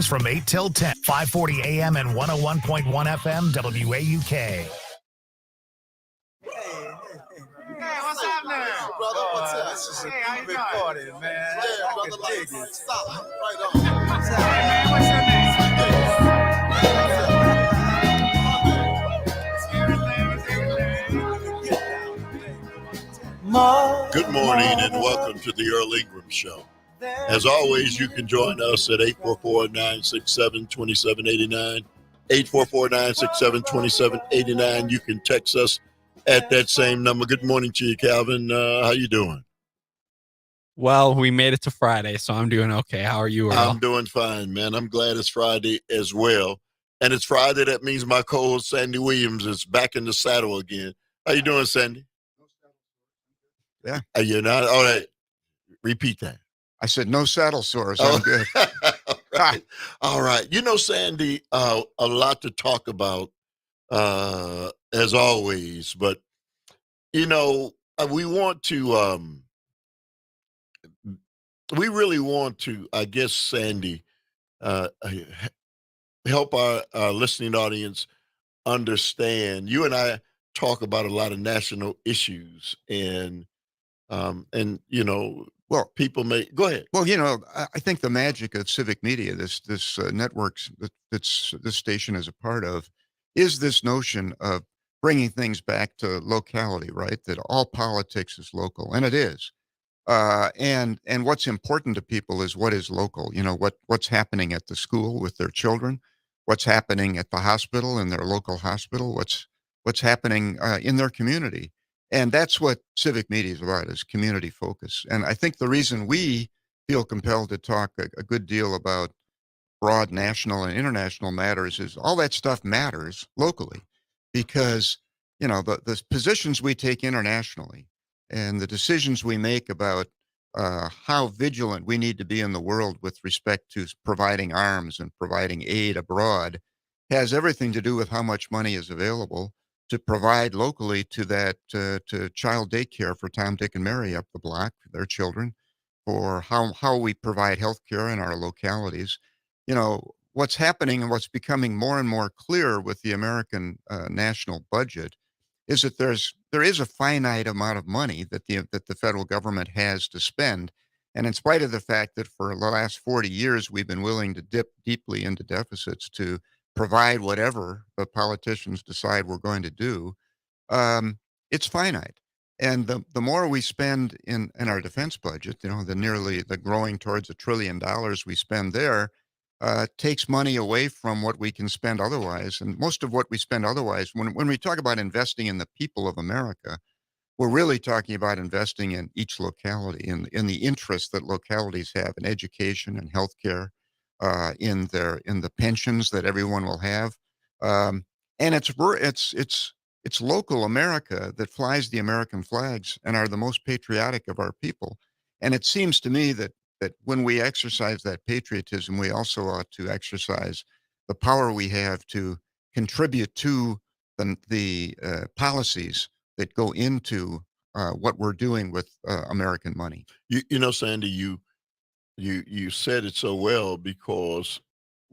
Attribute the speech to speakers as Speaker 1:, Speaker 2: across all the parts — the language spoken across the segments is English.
Speaker 1: From 8 till 10, 540 AM and 101.1 FM, WAUK.
Speaker 2: Hey, what's happening?
Speaker 3: Brother, what's up?
Speaker 2: This is a big party, man.
Speaker 3: Yeah, brother, like solid. Right on.
Speaker 2: Hey, man, what's your name?
Speaker 4: Good morning and welcome to the Earl Ingram Show. As always, you can join us at 844-967-2789, 844-967-2789. You can text us at that same number. Good morning to you, Calvin. How you doing?
Speaker 5: Well, we made it to Friday, so I'm doing okay. How are you, Earl?
Speaker 4: I'm doing fine, man. I'm glad it's Friday as well. And it's Friday. That means my co-host, Sandy Williams, is back in the saddle again. How you doing, Sandy?
Speaker 6: Yeah.
Speaker 4: Are you not? All right. Repeat that.
Speaker 6: I said no saddle sores. I'm good.
Speaker 4: All right. You know, Sandy, a lot to talk about, as always. But, you know, we really want to, I guess, Sandy, help our listening audience understand. You and I talk about a lot of national issues, and you know,
Speaker 6: well,
Speaker 4: people may go ahead.
Speaker 6: Well, you know, I think the magic of civic media, this networks that this station is a part of, is this notion of bringing things back to locality, right? That all politics is local, and it is. And what's important to people is what is local. You know, what's happening at the school with their children, what's happening at the hospital in their local hospital, what's happening in their community. And that's what civic media is about, is community focus. And I think the reason we feel compelled to talk a good deal about broad national and international matters is all that stuff matters locally, because, you know, the positions we take internationally and the decisions we make about how vigilant we need to be in the world with respect to providing arms and providing aid abroad has everything to do with how much money is available to provide locally to that to child daycare for Tom, Dick, and Mary up the block for their children, or how we provide health care in our localities. You know, what's happening and what's becoming more and more clear with the American national budget is that there is a finite amount of money that the federal government has to spend. And in spite of the fact that for the last 40 years we've been willing to dip deeply into deficits to provide whatever the politicians decide we're going to do, it's finite. And the more we spend in our defense budget, you know, the growing towards $1 trillion we spend there, takes money away from what we can spend otherwise. And most of what we spend otherwise, when we talk about investing in the people of America, we're really talking about investing in each locality, in the interests that localities have in education and healthcare, in the pensions that everyone will have, and it's local America that flies the American flags and are the most patriotic of our people. And it seems to me that when we exercise that patriotism, we also ought to exercise the power we have to contribute to the policies that go into what we're doing with American money.
Speaker 4: You know, Sandy, you said it so well, because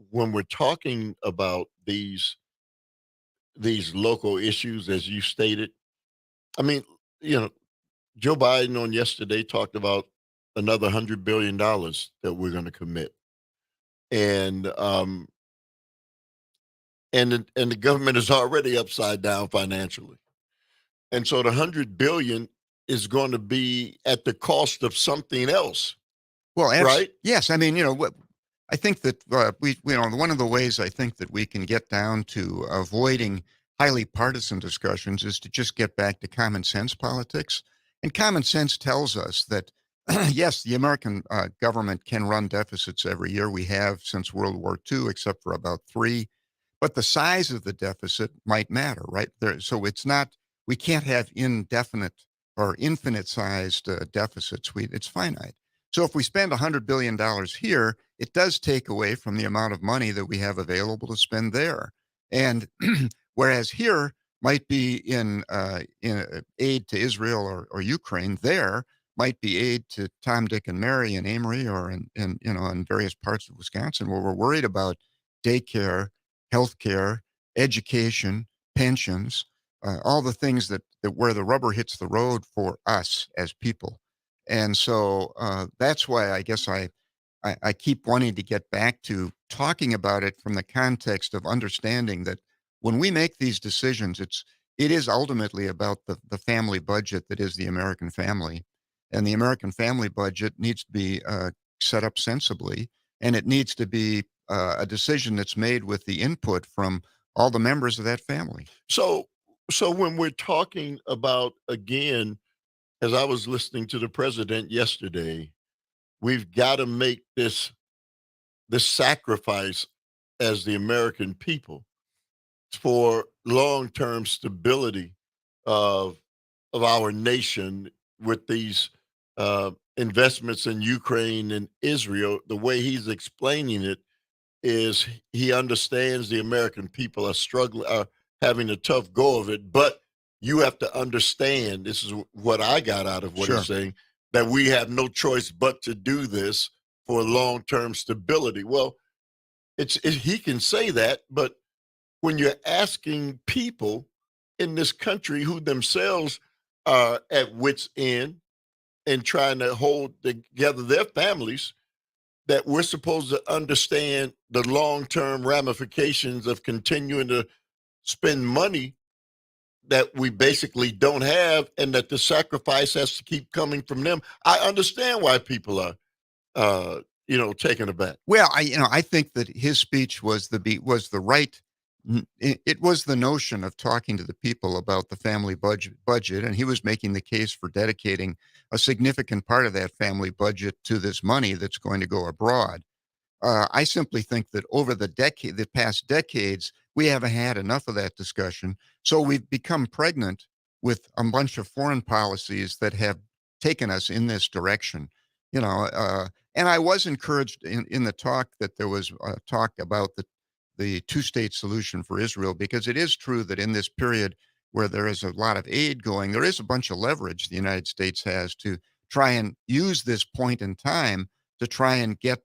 Speaker 4: when we're talking about these local issues, as you stated, I mean, you know, Joe Biden on yesterday talked about another $100 billion that we're going to commit. And the government is already upside down financially. And so the 100 billion is going to be at the cost of something else.
Speaker 6: Well,
Speaker 4: right?
Speaker 6: Yes. I mean, you know, I think that one of the ways I think that we can get down to avoiding highly partisan discussions is to just get back to common sense politics. And common sense tells us that, yes, the American government can run deficits every year. We have since World War II, except for about 3. But the size of the deficit might matter, right? So it's not, we can't have indefinite or infinite sized deficits. It's finite. So if we spend $100 billion here, it does take away from the amount of money that we have available to spend there. And whereas here might be in aid to Israel or Ukraine, there might be aid to Tom, Dick, and Mary in Amory or in various parts of Wisconsin, where we're worried about daycare, healthcare, education, pensions, all the things that where the rubber hits the road for us as people. And so that's why I guess I keep wanting to get back to talking about it from the context of understanding that when we make these decisions, it is ultimately about the family budget that is the American family. And the American family budget needs to be set up sensibly, and it needs to be a decision that's made with the input from all the members of that family.
Speaker 4: So, so when we're talking about, again, as I was listening to the president yesterday, we've got to make this sacrifice as the American people for long-term stability of our nation with these investments in Ukraine and Israel. The way he's explaining it is he understands the American people are struggling, are having a tough go of it, but you have to understand, this is what I got out of what
Speaker 6: Sure.
Speaker 4: he's saying, that we have no choice but to do this for long-term stability. Well, he can say that, but when you're asking people in this country who themselves are at wit's end and trying to hold together their families, that we're supposed to understand the long-term ramifications of continuing to spend money that we basically don't have, and that the sacrifice has to keep coming from them. I understand why people are, taken aback.
Speaker 6: Well, I think that his speech was the right. It was the notion of talking to the people about the family budget, and he was making the case for dedicating a significant part of that family budget to this money that's going to go abroad. I simply think that over the past decades, we haven't had enough of that discussion. So we've become pregnant with a bunch of foreign policies that have taken us in this direction. And I was encouraged in the talk that there was talk about the two-state solution for Israel, because it is true that in this period where there is a lot of aid going, there is a bunch of leverage the United States has to try and use this point in time to try and get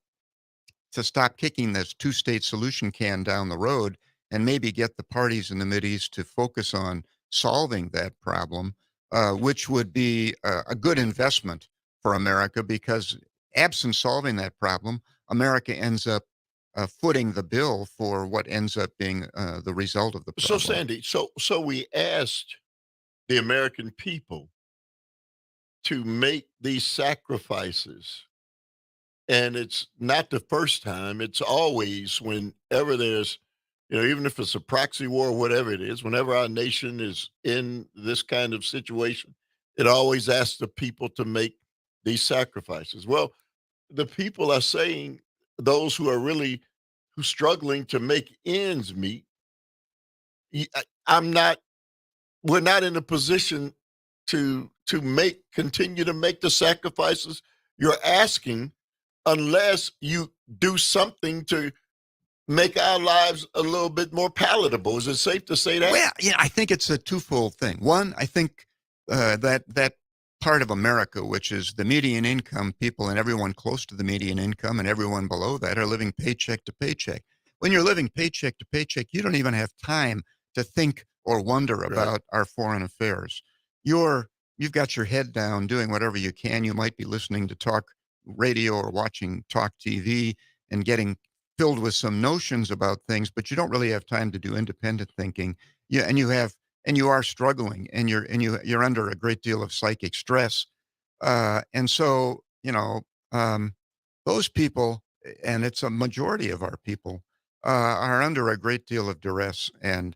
Speaker 6: to stop kicking this two-state solution can down the road and maybe get the parties in the Mideast to focus on solving that problem, which would be a good investment for America, because absent solving that problem, America ends up footing the bill for what ends up being the result of the
Speaker 4: So,
Speaker 6: problem.
Speaker 4: Sandy, so we asked the American people to make these sacrifices. And it's not the first time. It's always whenever there's, even if it's a proxy war, whatever it is, whenever our nation is in this kind of situation, it always asks the people to make these sacrifices. Well, the people are saying, those who are really who struggling to make ends meet, I'm not, we're not in a position to continue to make the sacrifices you're asking, unless you do something to make our lives a little bit more palatable. Is it safe to say that?
Speaker 6: Well, I think it's a twofold thing. One, I think that part of America, which is the median income people and everyone close to the median income and everyone below that, are living paycheck to paycheck. When you're living paycheck to paycheck, you don't even have time to think or wonder about our foreign affairs. You've got your head down doing whatever you can. You might be listening to talk radio or watching talk TV and getting filled with some notions about things, but you don't really have time to do independent thinking. Yeah, and you are struggling, and you're under a great deal of psychic stress, and so those people, and it's a majority of our people, are under a great deal of duress, and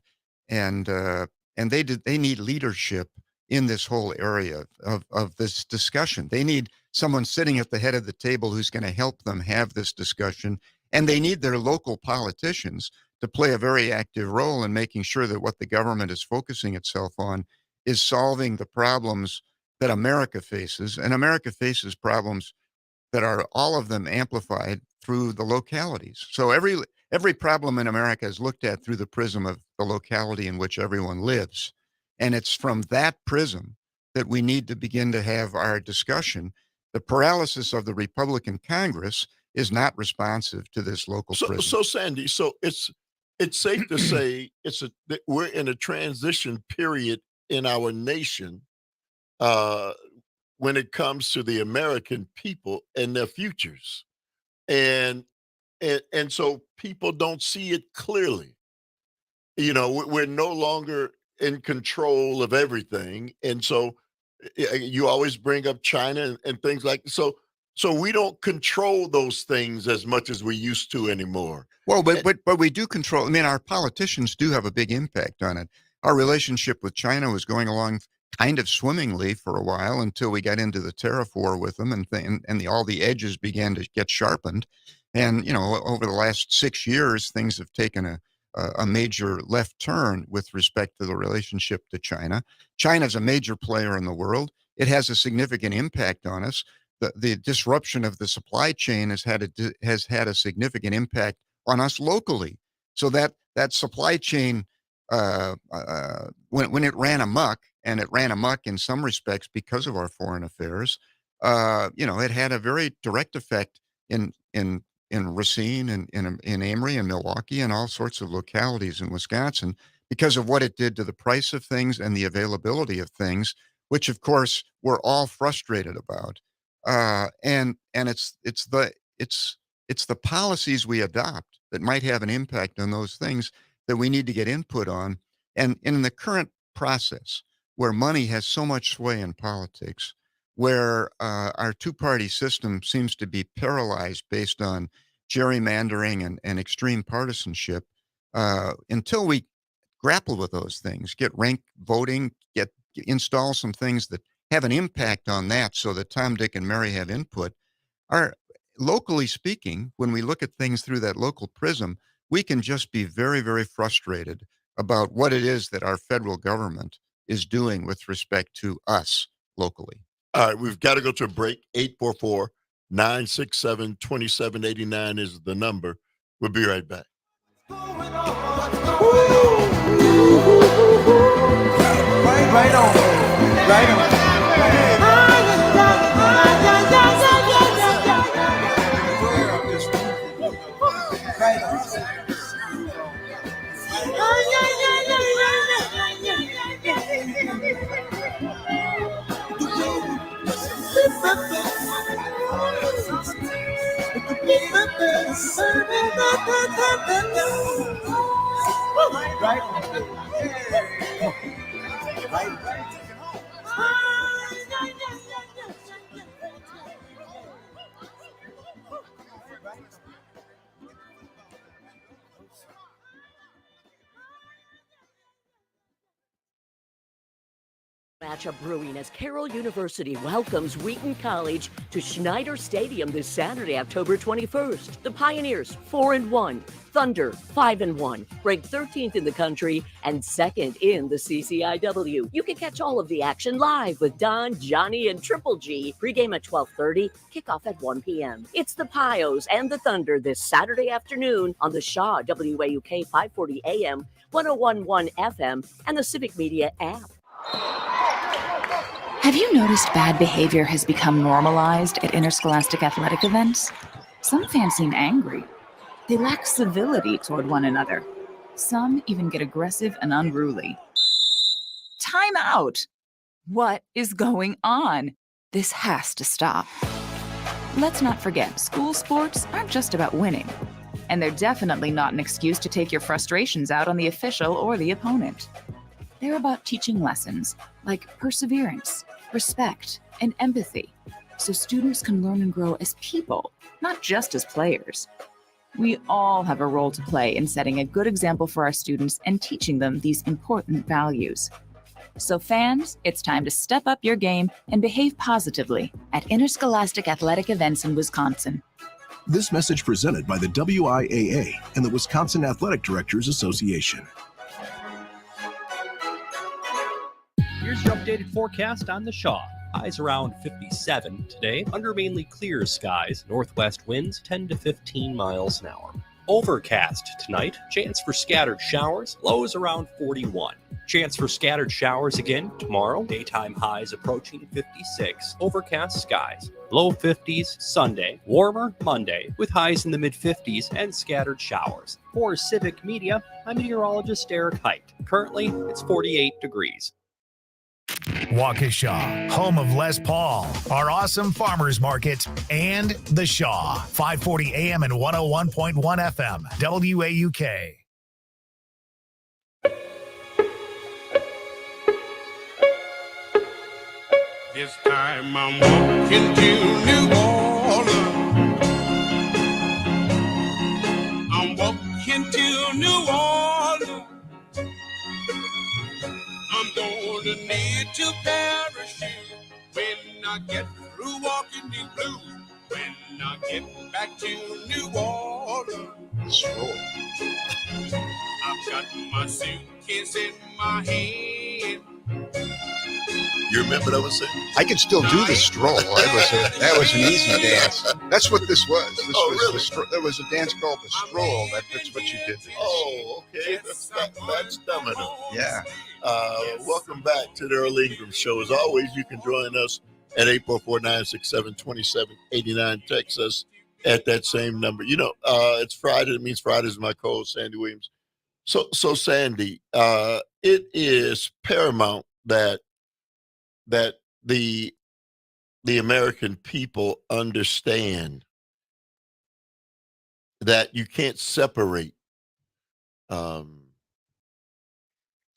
Speaker 6: they need leadership in this whole area of this discussion. They need someone sitting at the head of the table who's going to help them have this discussion, and they need their local politicians to play a very active role in making sure that what the government is focusing itself on is solving the problems that America faces. And America faces problems that are all of them amplified through the localities. So every problem in America is looked at through the prism of the locality in which everyone lives. And it's from that prism that we need to begin to have our discussion. The paralysis of the Republican Congress is not responsive to this local prism.
Speaker 4: So Sandy, so it's safe to say that we're in a transition period in our nation when it comes to the American people and their futures, and so people don't see it clearly. We're no longer in control of everything, and so you always bring up China and things like so we don't control those things as much as we used to anymore.
Speaker 6: Well, but we do control. I mean, our politicians do have a big impact on it. Our relationship with China was going along kind of swimmingly for a while until we got into the tariff war with them, and all the edges began to get sharpened. And over the last 6 years, things have taken a major left turn with respect to the relationship to China. China is a major player in the world. It has a significant impact on us. The disruption of the supply chain has had a significant impact on us locally. So that supply chain, when it ran amok, and it ran amok in some respects because of our foreign affairs, it had a very direct effect in Racine and in Amory and Milwaukee and all sorts of localities in Wisconsin because of what it did to the price of things and the availability of things, which of course we're all frustrated about. And it's the policies we adopt that might have an impact on those things that we need to get input on. And in the current process, where money has so much sway in politics, where our two-party system seems to be paralyzed based on gerrymandering and extreme partisanship, until we grapple with those things, get ranked voting, install some things that have an impact on that so that Tom, Dick, and Mary have input. Locally speaking, when we look at things through that local prism, we can just be very, very frustrated about what it is that our federal government is doing with respect to us locally.
Speaker 4: All right, we've got to go to a break. 844-967-2789 is the number. We'll be right back.
Speaker 2: Right on. Right on.
Speaker 7: Matchup brewing as Carroll University welcomes Wheaton College to Schneider Stadium this Saturday, October 21st. The Pioneers 4-1, Thunder 5-1, ranked 13th in the country and 2nd in the CCIW. You can catch all of the action live with Don, Johnny, and Triple G. Pregame at 12:30, kickoff at 1 p.m. It's the Pios and the Thunder this Saturday afternoon on the Shaw WAUK 540 AM, 101.1 FM, and the Civic Media app.
Speaker 8: Have you noticed bad behavior has become normalized at interscholastic athletic events? Some fans seem angry. They lack civility toward one another. Some even get aggressive and unruly. Time out! What is going on? This has to stop. Let's not forget, school sports aren't just about winning. And they're definitely not an excuse to take your frustrations out on the official or the opponent. They're about teaching lessons like perseverance, respect, and empathy, so students can learn and grow as people, not just as players. We all have a role to play in setting a good example for our students and teaching them these important values. So fans, it's time to step up your game and behave positively at interscholastic athletic events in Wisconsin.
Speaker 9: This message presented by the WIAA and the Wisconsin Athletic Directors Association.
Speaker 10: Here's your updated forecast on the Shaw. Highs around 57 today, under mainly clear skies. Northwest winds 10 to 15 miles an hour. Overcast tonight. Chance for scattered showers. Lows around 41. Chance for scattered showers again tomorrow. Daytime highs approaching 56. Overcast skies. Low 50s Sunday. Warmer Monday with highs in the mid 50s and scattered showers. For Civic Media, I'm meteorologist Eric Height. Currently, it's 48 degrees.
Speaker 1: Waukesha, home of Les Paul, our awesome farmers market, and The Shaw, 540 AM and 101.1 FM, WAUK.
Speaker 11: This time I'm walking to New Orleans. I'm walking to New Orleans. I'm gonna need to parachute when I get through walking the blues. When I get back to New Orleans, I've got my suitcase in my hand.
Speaker 4: You remember that was it?
Speaker 6: I could still do the stroll. That was an easy dance. That's what this was. There was a dance called the stroll. That's what you did.
Speaker 4: Oh, okay. That's dumb enough.
Speaker 6: Yeah.
Speaker 4: Welcome back to the Earl Ingram Show. As always, you can join us at 844-967-2789. Text us at that same number. You know, it's Friday. It means Friday is my co-host, Sandy Williams. So Sandy, it is paramount that the American people understand that you can't separate,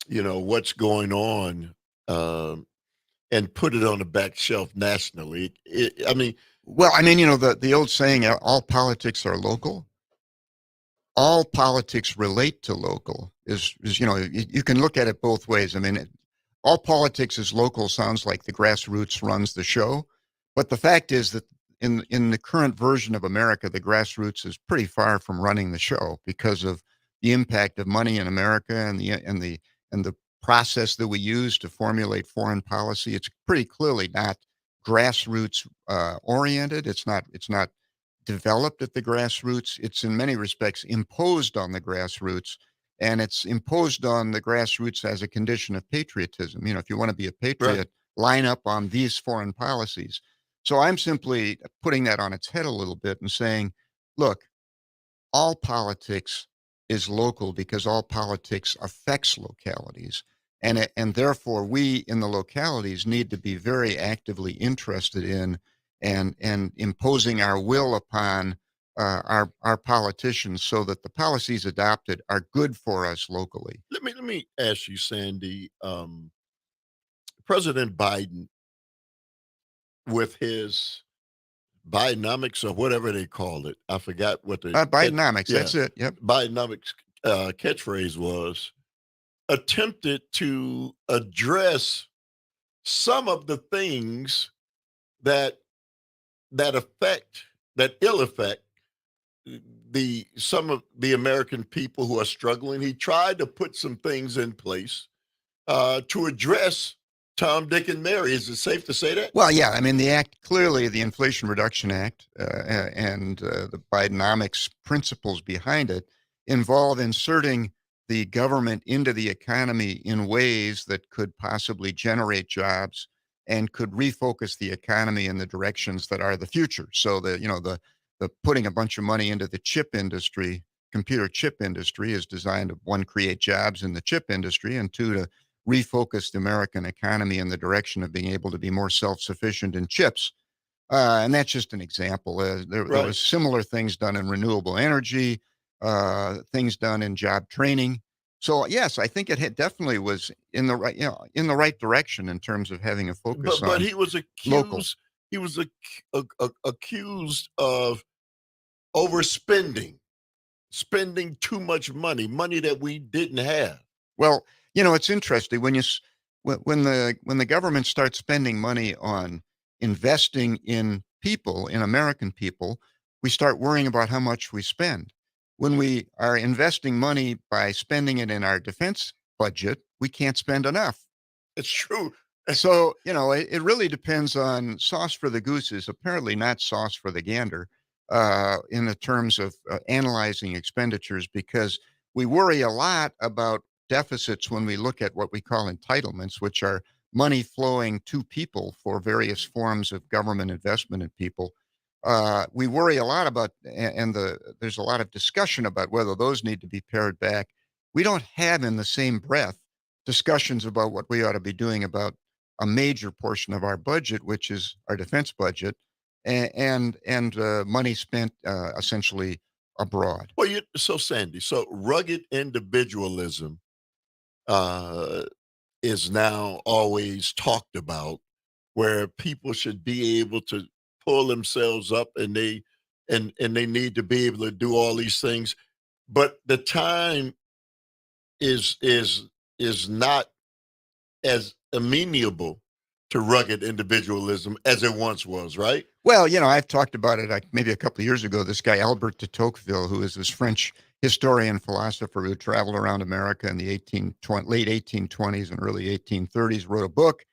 Speaker 4: what's going on and put it on the back shelf nationally.
Speaker 6: The old saying, all politics are local. All politics relate to local is you can look at it both ways. I mean, all politics is local sounds like the grassroots runs the show. But the fact is that in the current version of America, the grassroots is pretty far from running the show because of the impact of money in America and the process that we use to formulate foreign policy. It's pretty clearly not grassroots oriented. It's not developed at the grassroots. It's in many respects imposed on the grassroots, and it's imposed on the grassroots as a condition of patriotism. If you want to be a patriot, right, line up on these foreign policies. So I'm simply putting that on its head a little bit and saying, look, all politics is local because all politics affects localities. And therefore, we in the localities need to be very actively interested in and imposing our will upon our politicians so that the policies adopted are good for us locally.
Speaker 4: Let me ask you, Sandy. President Biden, with his Bidenomics or whatever they called it, I forgot what the
Speaker 6: Bidenomics. That's it. Yep.
Speaker 4: Bidenomics catchphrase was, attempted to address some of the things that ill affect some of the American people who are struggling. He tried to put some things in place to address Tom, Dick, and Mary. Is it safe to say that?
Speaker 6: Well, yeah. I mean, the act, clearly the Inflation Reduction Act and the Bidenomics principles behind it involve inserting the government into the economy in ways that could possibly generate jobs and could refocus the economy in the directions that are the future. So the putting a bunch of money into the chip industry, computer chip industry, is designed to, one, create jobs in the chip industry, and two, to refocus the American economy in the direction of being able to be more self-sufficient in chips. And that's just an example. There was similar things done in renewable energy, things done in job training. So yes, I think it definitely was in the right direction in terms of having a focus on.
Speaker 4: But he was accused.
Speaker 6: Local.
Speaker 4: He was accused of overspending, spending too much money that we didn't have.
Speaker 6: Well, it's interesting when the government starts spending money on investing in people, in American people, we start worrying about how much we spend. When we are investing money by spending it in our defense budget, we can't spend enough.
Speaker 4: It's true.
Speaker 6: So, it really depends on sauce for the goose is apparently not sauce for the gander. in the terms of analyzing expenditures, because we worry a lot about deficits when we look at what we call entitlements, which are money flowing to people for various forms of government investment in people. We worry a lot about, and there's a lot of discussion about whether those need to be pared back. We don't have in the same breath discussions about what we ought to be doing about a major portion of our budget, which is our defense budget, and money spent essentially abroad.
Speaker 4: Well, so Sandy, so rugged individualism is now always talked about, where people should be able to pull themselves up, and they need to be able to do all these things, but the time is not as amenable to rugged individualism as it once was, right?
Speaker 6: Well, I've talked about it maybe a couple of years ago. This guy, Albert de Tocqueville, who is this French historian, philosopher who traveled around America in the late 1820s and early 1830s, wrote a book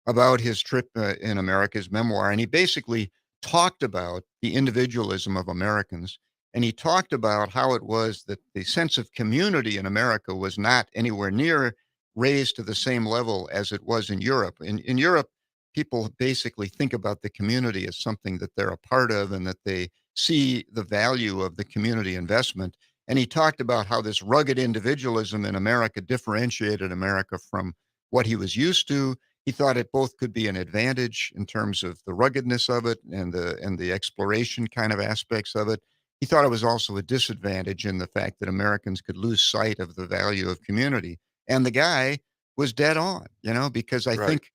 Speaker 6: about his trip in America, his memoir. And he basically talked about the individualism of Americans. And he talked about how it was that the sense of community in America was not anywhere near raised to the same level as it was in Europe. In Europe, people basically think about the community as something that they're a part of, and that they see the value of the community investment. And he talked about how this rugged individualism in America differentiated America from what he was used to. He thought it both could be an advantage in terms of the ruggedness of it and the exploration kind of aspects of it. He thought it was also a disadvantage in the fact that Americans could lose sight of the value of community. And the guy was dead on, because I think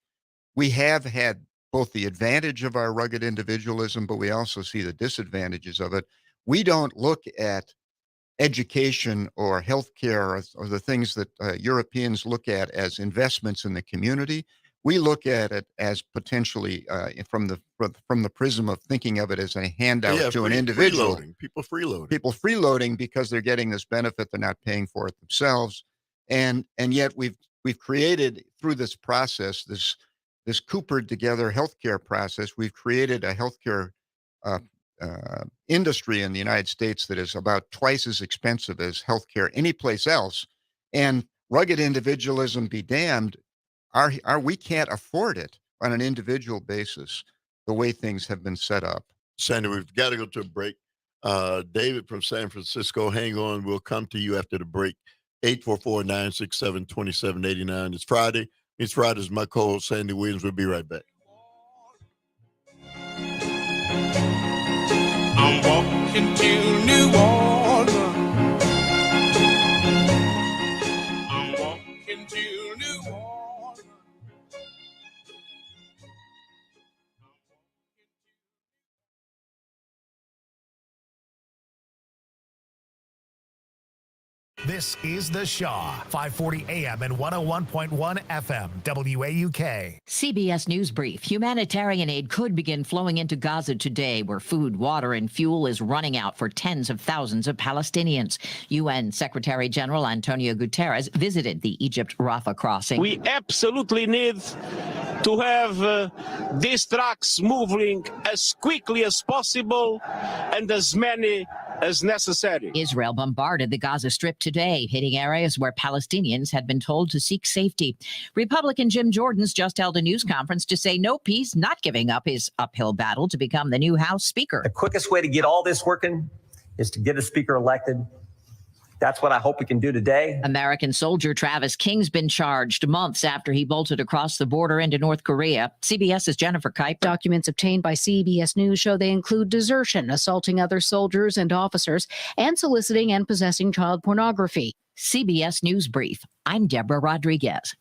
Speaker 6: we have had both the advantage of our rugged individualism, but we also see the disadvantages of it. We don't look at education or healthcare or the things that Europeans look at as investments in the community. We look at it as potentially from the prism of thinking of it as a handout to an individual.
Speaker 4: People
Speaker 6: freeloading because they're getting this benefit, they're not paying for it themselves, and yet we've created through this process, this coopered together healthcare process. We've created a healthcare industry in the United States that is about twice as expensive as healthcare anyplace else. And rugged individualism be damned. We can't afford it on an individual basis, the way things have been set up.
Speaker 4: Sandy, we've got to go to a break. David from San Francisco, hang on. We'll come to you after the break. 844-967-2789. It's Friday. It's Fridays. My co-host, Sandy Williams. We'll be right back.
Speaker 11: I'm walking to New Orleans. I'm walking to New Orleans.
Speaker 1: This is The Shaw, 540 AM and 101.1 FM, WAUK.
Speaker 7: CBS News Brief. Humanitarian aid could begin flowing into Gaza today, where food, water, and fuel is running out for tens of thousands of Palestinians. UN Secretary General Antonio Guterres visited the Egypt Rafah crossing.
Speaker 12: We absolutely need to have these trucks moving as quickly as possible and as many as necessary.
Speaker 7: Israel bombarded the Gaza Strip today, hitting areas where Palestinians had been told to seek safety. Republican Jim Jordan's just held a news conference to say no, he's not giving up his uphill battle to become the new House Speaker.
Speaker 13: The quickest way to get all this working is to get a speaker elected. That's what I hope we can do today.
Speaker 7: American soldier Travis King's been charged months after he bolted across the border into North Korea. CBS's Jennifer Kipe.
Speaker 14: Documents obtained by CBS News show they include desertion, assaulting other soldiers and officers, and soliciting and possessing child pornography.
Speaker 7: CBS News Brief. I'm Deborah Rodriguez.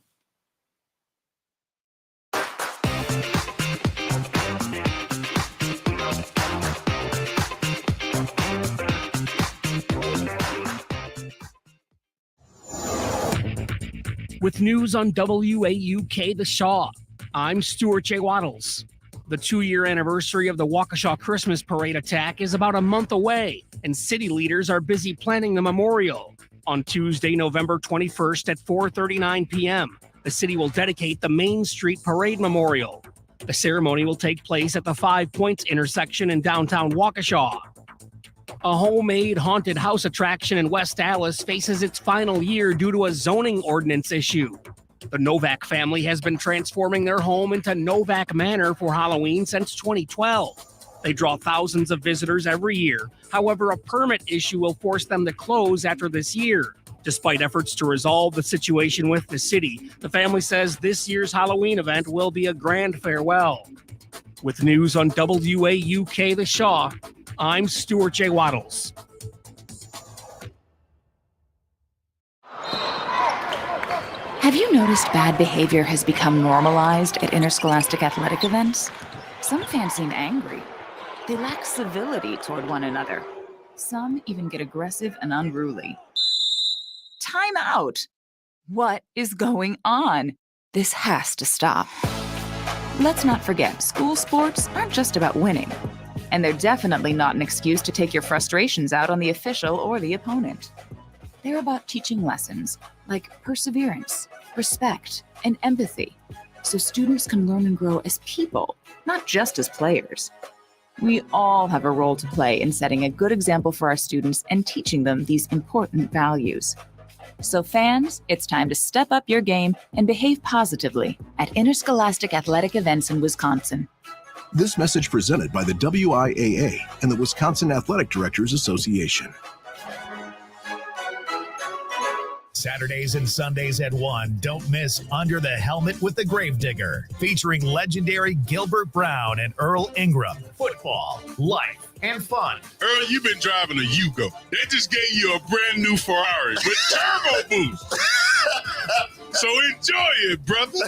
Speaker 15: With news on WAUK The Shaw, I'm Stuart J. Waddles. The 2-year anniversary of the Waukesha Christmas Parade attack is about a month away, and city leaders are busy planning the memorial. On Tuesday, November 21st at 4:39 p.m., the city will dedicate the Main Street Parade Memorial. The ceremony will take place at the 5 Points intersection in downtown Waukesha. A homemade haunted house attraction in West Dallas faces its final year due to a zoning ordinance issue. The Novak family has been transforming their home into Novak Manor for Halloween since 2012. They draw thousands of visitors every year. However, a permit issue will force them to close after this year. Despite efforts to resolve the situation with the city, the family says this year's Halloween event will be a grand farewell. With news on WAUK The Shaw, I'm Stuart J. Waddles.
Speaker 8: Have you noticed bad behavior has become normalized at interscholastic athletic events? Some fans seem angry. They lack civility toward one another. Some even get aggressive and unruly. Time out! What is going on? This has to stop. Let's not forget, school sports aren't just about winning. And they're definitely not an excuse to take your frustrations out on the official or the opponent. They're about teaching lessons like perseverance, respect, and empathy, so students can learn and grow as people, not just as players. We all have a role to play in setting a good example for our students and teaching them these important values. So fans, it's time to step up your game and behave positively at interscholastic athletic events in Wisconsin.
Speaker 9: This message presented by the WIAA and the Wisconsin Athletic Directors Association.
Speaker 1: Saturdays and Sundays at 1, don't miss Under the Helmet with the Gravedigger, featuring legendary Gilbert Brown and Earl Ingram. Football, life, and fun.
Speaker 11: Earl, you've been driving a Yugo. They just gave you a brand new Ferrari with turbo boost. So enjoy it, brother.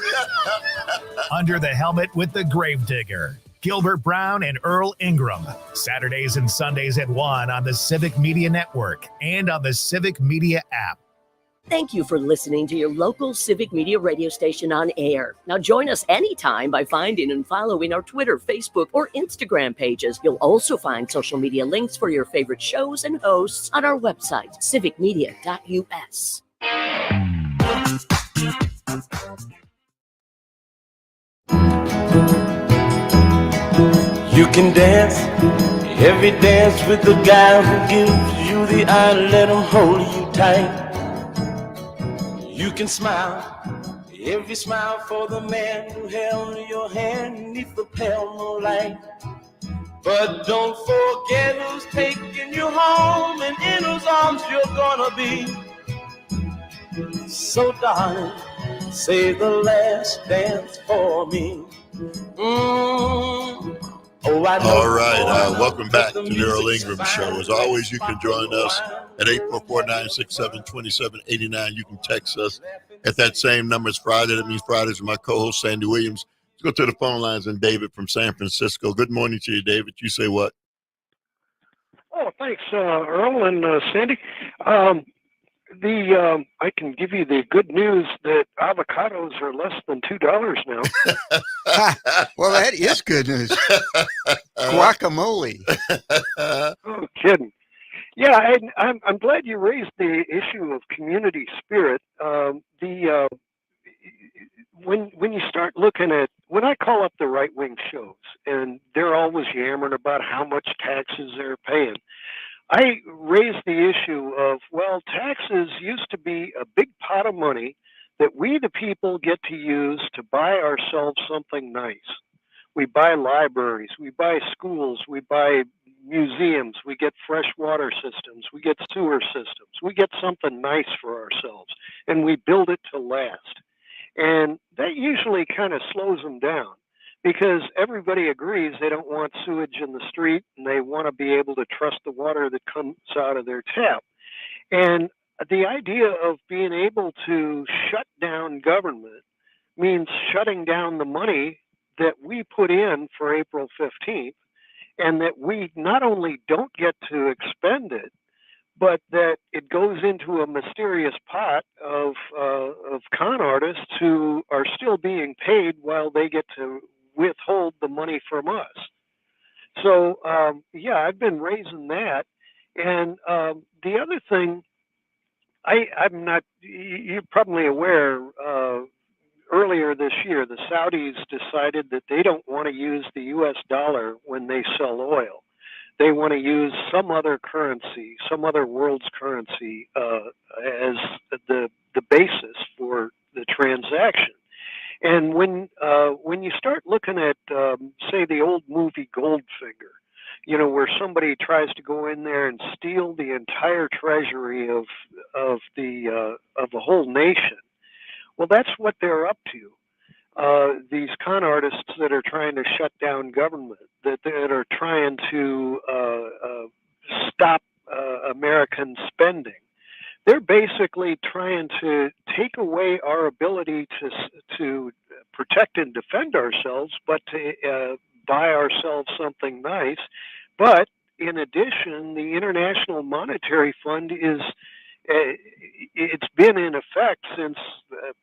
Speaker 1: Under the Helmet with the Gravedigger, Gilbert Brown and Earl Ingram. Saturdays and Sundays at 1 on the Civic Media Network and on the Civic Media app.
Speaker 7: Thank you for listening to your local Civic Media radio station on air. Now join us anytime by finding and following our Twitter, Facebook, or Instagram pages. You'll also find social media links for your favorite shows and hosts on our website, civicmedia.us.
Speaker 16: You can dance every dance with the guy who gives you the eye, let him hold you tight. You can smile, every smile for the man who held your hand neath the pale moonlight. But don't forget who's taking you home and in whose arms you're gonna be. So darling, say the last dance for me. Oh, I know.
Speaker 4: All right. Welcome back to the Earl Ingram Show. As always, you can join us at 844-967-2789. You can text us at that same number. It's Friday. That means Fridays with my co-host, Sandy Williams. Let's go to the phone lines and David from San Francisco. Good morning to you, David. You say what?
Speaker 17: Oh, thanks, Earl and Sandy. I can give you the good news that avocados are less than $2 now.
Speaker 6: Well, that is good news. Guacamole.
Speaker 17: Oh, kidding. Yeah, I'm glad you raised the issue of community spirit. When you start looking at, when I call up the right-wing shows, and they're always yammering about how much taxes they're paying, I raised the issue of, well, taxes used to be a big pot of money that we, the people, get to use to buy ourselves something nice. We buy libraries, we buy schools, we buy museums, we get fresh water systems, we get sewer systems, we get something nice for ourselves, and we build it to last. And that usually kind of slows them down, because everybody agrees they don't want sewage in the street and they want to be able to trust the water that comes out of their tap. And the idea of being able to shut down government means shutting down the money that we put in for April 15th, and that we not only don't get to expend it, but that it goes into a mysterious pot of con artists who are still being paid while they get to withhold the money from us. So, yeah, I've been raising that. And the other thing, I'm not, you're probably aware, earlier this year, the Saudis decided that they don't want to use the U.S. dollar when they sell oil. they want to use some other currency, some other world's currency, as the basis for the transaction. And when you start looking at, say, the old movie Goldfinger, where somebody tries to go in there and steal the entire treasury of the whole nation, well, that's what they're up to. These con artists that are trying to shut down government, that are trying to stop American spending. They're basically trying to take away our ability to protect and defend ourselves, but to buy ourselves something nice. But in addition, the International Monetary Fund it's been in effect since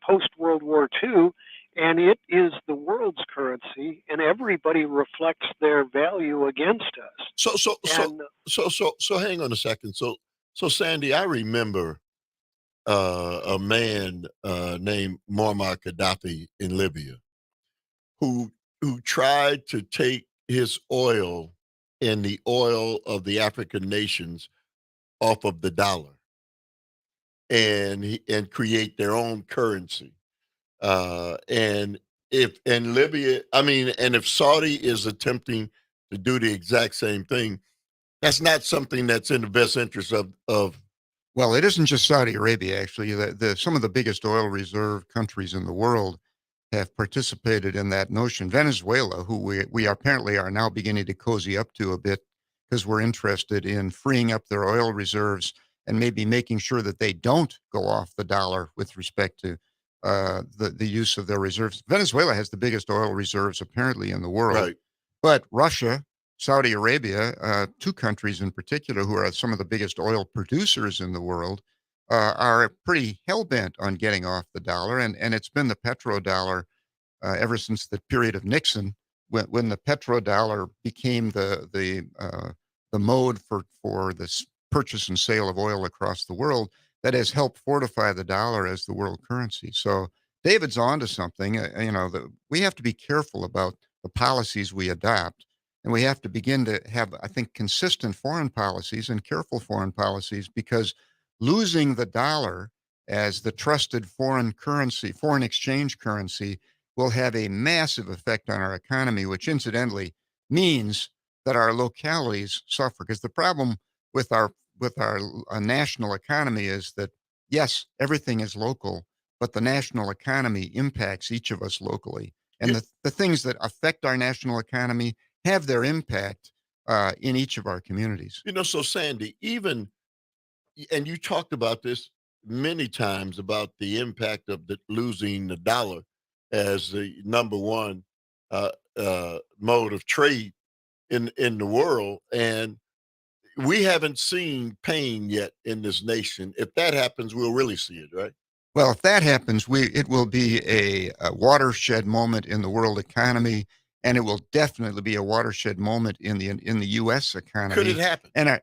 Speaker 17: post World War II, and it is the world's currency, and everybody reflects their value against us.
Speaker 4: So hang on a second. So Sandy, I remember a man named Muammar Gaddafi in Libya who tried to take his oil and the oil of the African nations off of the dollar and create their own currency. And if Saudi is attempting to do the exact same thing, that's not something that's in the best interest of.
Speaker 6: Well, it isn't just Saudi Arabia, actually. Some of the biggest oil reserve countries in the world have participated in that notion. Venezuela, who we apparently are now beginning to cozy up to a bit because we're interested in freeing up their oil reserves and maybe making sure that they don't go off the dollar with respect to the use of their reserves. Venezuela has the biggest oil reserves apparently in the world.
Speaker 4: Right.
Speaker 6: But Russia, Saudi Arabia, two countries in particular who are some of the biggest oil producers in the world, are pretty hell-bent on getting off the dollar. And it's been the petrodollar ever since the period of Nixon, when the petrodollar became the mode for this purchase and sale of oil across the world, that has helped fortify the dollar as the world currency. So David's onto something. We have to be careful about the policies we adopt. And we have to begin to have, I think, consistent foreign policies and careful foreign policies, because losing the dollar as the trusted foreign exchange currency will have a massive effect on our economy, which incidentally means that our localities suffer. Because the problem with our national economy is that, yes, everything is local, but the national economy impacts each of us locally. And the things that affect our national economy have their impact in each of our communities.
Speaker 4: So Sandy, and you talked about this many times about the impact of losing the dollar as the number one mode of trade in the world. And we haven't seen pain yet in this nation. If that happens, we'll really see it, right?
Speaker 6: Well, if that happens, it will be a watershed moment in the world economy, and it will definitely be a watershed moment in the U.S. economy.
Speaker 4: Could it happen?
Speaker 6: And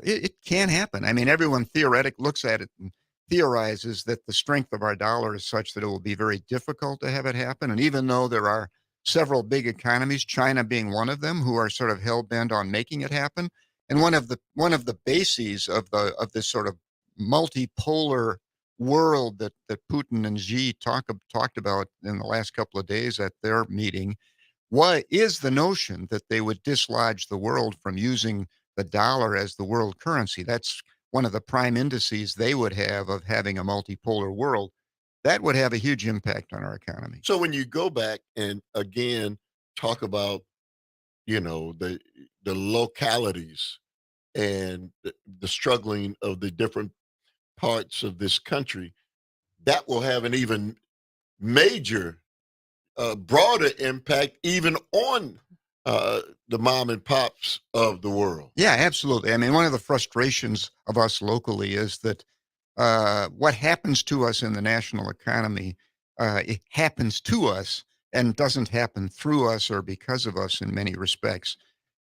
Speaker 6: it can happen. I mean, everyone theoretically looks at it and theorizes that the strength of our dollar is such that it will be very difficult to have it happen. And even though there are several big economies, China being one of them, who are sort of hell bent on making it happen, and one of the bases of this sort of multipolar world that Putin and Xi talked about in the last couple of days at their meeting, is the notion that they would dislodge the world from using the dollar as the world currency. That's one of the prime indices they would have of having a multipolar world. That would have a huge impact on our economy.
Speaker 4: So when you go back and again talk about, the localities and the struggling of the different parts of this country, that will have an even major, broader impact even on the mom and pops of the world.
Speaker 6: Yeah, absolutely. I mean, one of the frustrations of us locally is that what happens to us in the national economy, it happens to us and doesn't happen through us or because of us in many respects.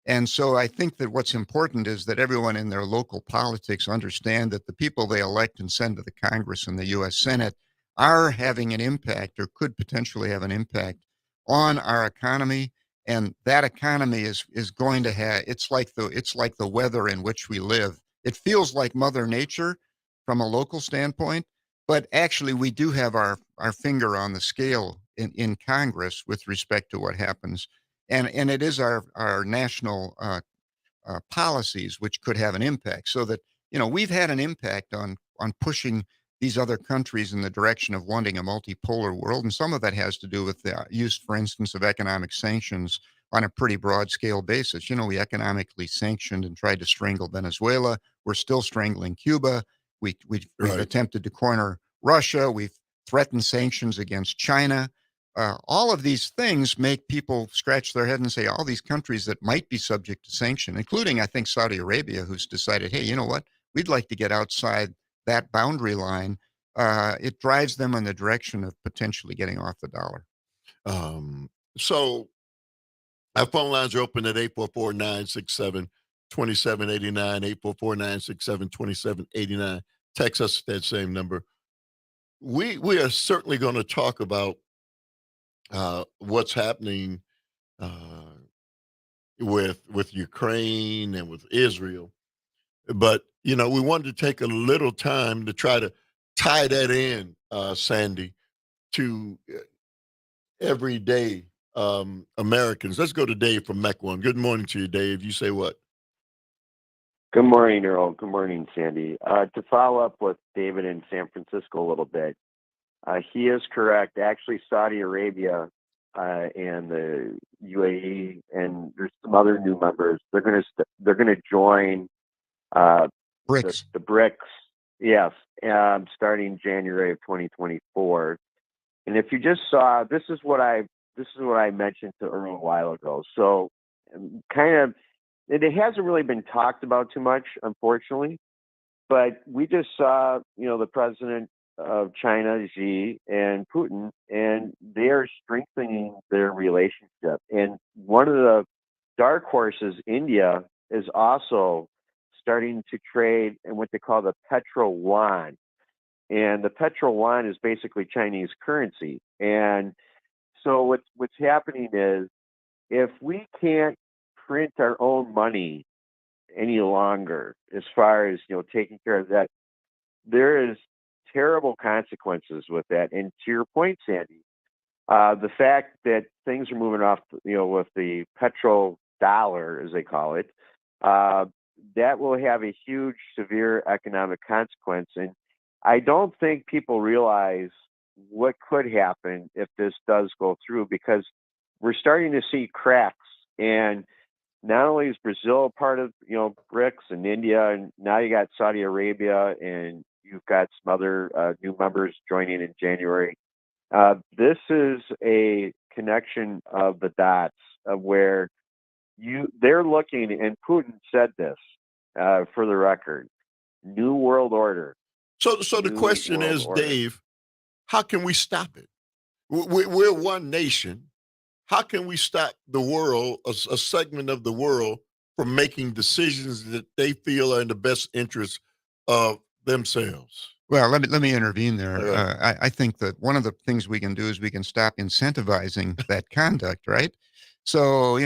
Speaker 6: And so I think that what's important is that everyone in their local politics understand that the people they elect and send to the Congress and the U.S. Senate are having an impact or could potentially have an impact on our economy And that economy is going to have, it's like the weather in which we live. It feels like Mother Nature from a local standpoint, but actually we do have our finger on the scale in Congress with respect to what happens. And it is our national policies which could have an impact, so that, we've had an impact on pushing these other countries in the direction of wanting a multipolar world. And some of that has to do with the use, for instance, of economic sanctions on a pretty broad scale basis. We economically sanctioned and tried to strangle Venezuela. We're still strangling Cuba. We've
Speaker 4: Right.
Speaker 6: attempted to corner Russia. We've threatened sanctions against China. All of these things make people scratch their head and say, all these countries that might be subject to sanction, including, I think, Saudi Arabia, who's decided, hey, you know what? We'd like to get outside that boundary line. It drives them in the direction of potentially getting off the dollar.
Speaker 4: So our phone lines are open at 844-967-2789, 844-967-2789. Text us at that same number. We are certainly going to talk about what's happening with Ukraine and with Israel. But, we wanted to take a little time to try to tie that in, Sandy, to everyday Americans. Let's go to Dave from Mequon. Good morning to you, Dave. You say what?
Speaker 18: Good morning, Earl. Good morning, Sandy. To follow up with David in San Francisco a little bit, he is correct. Actually, Saudi Arabia and the UAE and there's some other new members. They're going to join
Speaker 6: BRICS.
Speaker 18: The BRICS. Yes, starting January of 2024. And if you just saw, this is what I mentioned to Earl a while ago. So, it hasn't really been talked about too much, unfortunately. But we just saw, the president of China, Xi, and Putin, and they are strengthening their relationship. And one of the dark horses, India, is also starting to trade in what they call the petro yuan. And the petro yuan is basically Chinese currency. And so what's happening is, if we can't print our own money any longer, as far as taking care of that, there is terrible consequences with that. And to your point, Sandy, the fact that things are moving off, with the petro dollar, as they call it, that will have a huge, severe economic consequence. And I don't think people realize what could happen if this does go through, because we're starting to see cracks. And not only is Brazil part of, BRICS and India, and now you got Saudi Arabia, and you've got some other new members joining in January. This is a connection of the dots of where they're looking, and Putin said this, for the record, New World Order.
Speaker 4: So the question is, Dave, how can we stop it? We're one nation. How can we stop the world, a segment of the world, from making decisions that they feel are in the best interest of themselves?
Speaker 6: Well, let me intervene there. I think that one of the things we can do is we can stop incentivizing that conduct, right? So,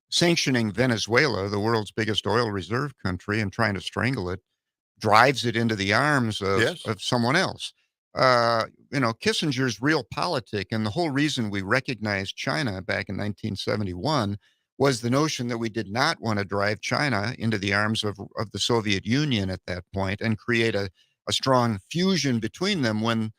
Speaker 6: sanctioning Venezuela, the world's biggest oil reserve country, and trying to strangle it, drives it into the arms of someone else. Kissinger's realpolitik, and the whole reason we recognized China back in 1971 was the notion that we did not want to drive China into the arms of the Soviet Union at that point and create a strong fusion between them when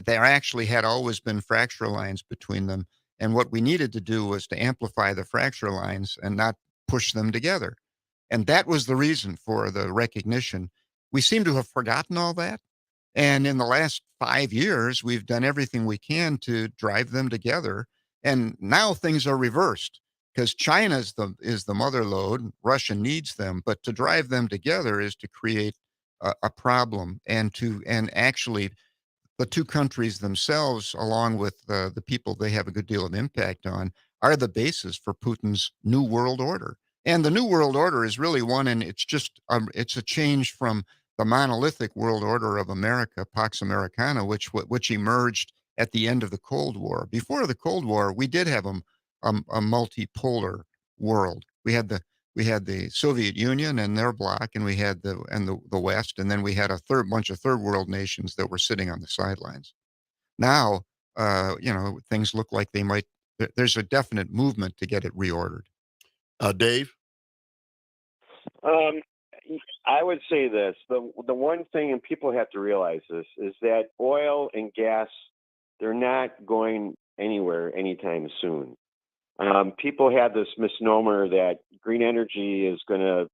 Speaker 6: there actually had always been fracture lines between them. And what we needed to do was to amplify the fracture lines and not push them together. And that was the reason for the recognition. We seem to have forgotten all that. And in the last 5 years, we've done everything we can to drive them together. And now things are reversed, because China is the mother lode. Russia needs them. But to drive them together is to create a problem, and actually the two countries themselves, along with the people they have a good deal of impact on, are the basis for Putin's New World Order. And the New World Order is really one, and it's just it's a change from the monolithic world order of America, Pax Americana, which emerged at the end of the Cold War. Before the Cold War, we did have a multipolar world. We had the Soviet Union and their bloc, and we had the West, and then we had a bunch of third world nations that were sitting on the sidelines. Now, things look like there's a definite movement to get it reordered.
Speaker 4: Dave?
Speaker 18: I would say this, the one thing, and people have to realize this, is that oil and gas, they're not going anywhere anytime soon. People have this misnomer that green energy is going to,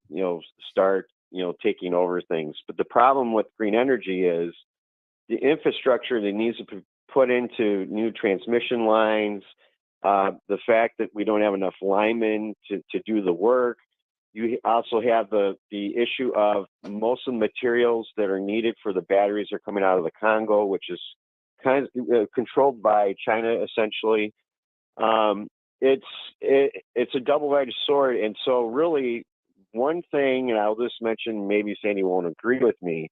Speaker 18: start, taking over things. But the problem with green energy is the infrastructure that needs to be put into new transmission lines, the fact that we don't have enough linemen to do the work. You also have the issue of most of the materials that are needed for the batteries are coming out of the Congo, which is kind of controlled by China, essentially. It's a double-edged sword. And so really one thing, and I'll just mention, maybe Sandy won't agree with me,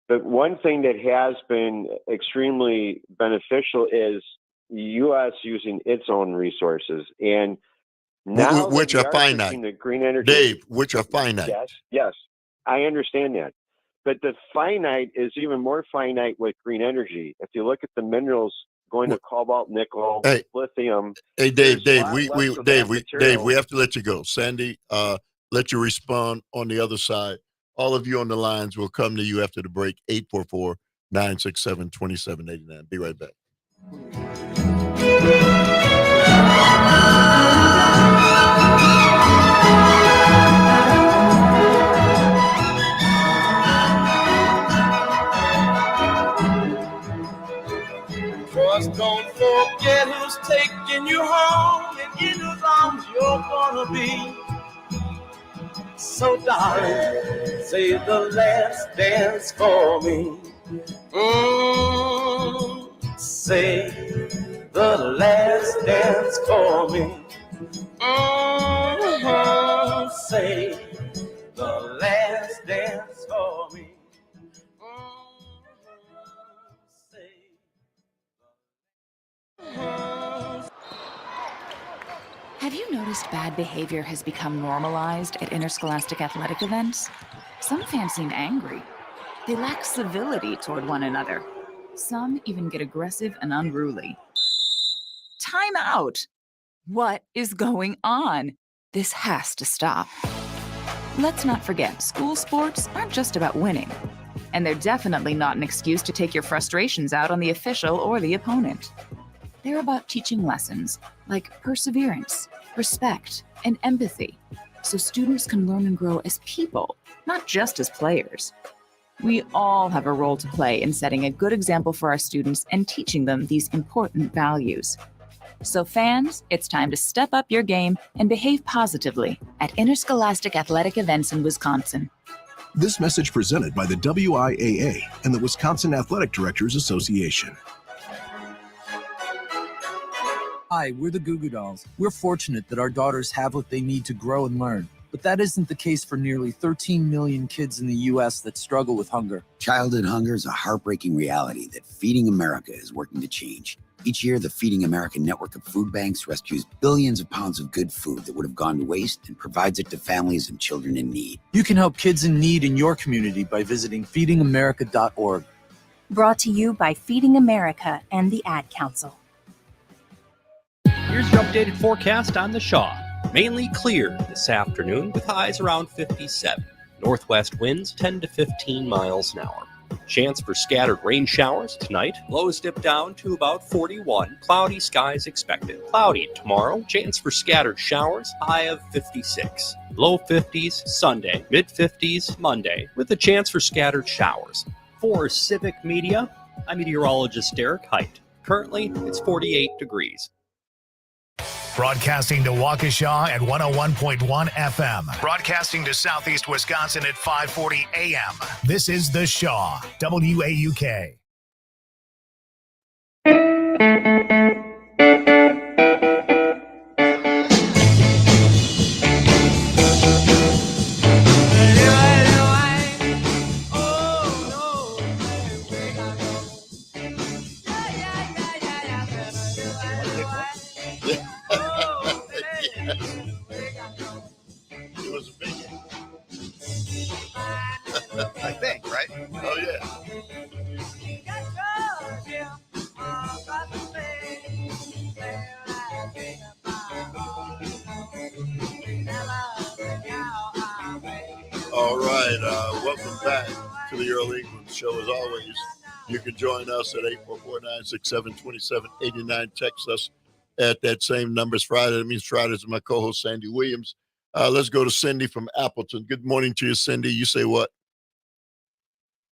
Speaker 18: but one thing that has been extremely beneficial is the U.S. using its own resources. And now
Speaker 4: which are finite.
Speaker 18: The green energy,
Speaker 4: Dave, which are finite.
Speaker 18: Yes, I understand that. But the finite is even more finite with green energy. If you look at the minerals going to cobalt, nickel, lithium.
Speaker 4: Hey, Dave, we have to let you go. Sandy, let you respond on the other side. All of you on the lines will come to you after the break. 844-967-2789. Be right back.
Speaker 16: Just don't forget who's taking you home and in whose arms you're gonna be. So darling, say the last dance for me. Say the last dance for me. Say the last dance for me.
Speaker 8: Have you noticed bad behavior has become normalized at interscholastic athletic events? Some fans seem angry. They lack civility toward one another. Some even get aggressive and unruly. Time out! What is going on? This has to stop. Let's not forget, school sports aren't just about winning. And they're definitely not an excuse to take your frustrations out on the official or the opponent. They're about teaching lessons like perseverance, respect, and empathy, so students can learn and grow as people, not just as players. We all have a role to play in setting a good example for our students and teaching them these important values. So fans, it's time to step up your game and behave positively at interscholastic athletic events in Wisconsin.
Speaker 9: This message presented by the WIAA and the Wisconsin Athletic Directors Association.
Speaker 19: Hi, we're the Goo Goo Dolls. We're fortunate that our daughters have what they need to grow and learn. But that isn't the case for nearly 13 million kids in the U.S. that struggle with hunger.
Speaker 20: Childhood hunger is a heartbreaking reality that Feeding America is working to change. Each year, the Feeding America network of food banks rescues billions of pounds of good food that would have gone to waste and provides it to families and children in need.
Speaker 19: You can help kids in need in your community by visiting feedingamerica.org.
Speaker 21: Brought to you by Feeding America and the Ad Council.
Speaker 10: Here's your updated forecast on the Shaw. Mainly clear this afternoon with highs around 57. Northwest winds 10 to 15 miles an hour. Chance for scattered rain showers tonight. Lows dip down to about 41. Cloudy skies expected. Cloudy tomorrow. Chance for scattered showers. High of 56. Low 50s Sunday. Mid 50s Monday with a chance for scattered showers. For Civic Media, I'm meteorologist Derek Height. Currently, it's 48 degrees.
Speaker 1: Broadcasting to Waukesha at 101.1 FM. Broadcasting to Southeast Wisconsin at 540 AM. This is The Shaw, WAUK.
Speaker 4: All right. Welcome back to the Earl Ingram Show. As always, you can join us at 844-967-2789. Text us at that same number. It's Friday. That means Fridays with my co-host, Sandy Williams. Let's go to Cindy from Appleton. Good morning to you, Cindy. You say what?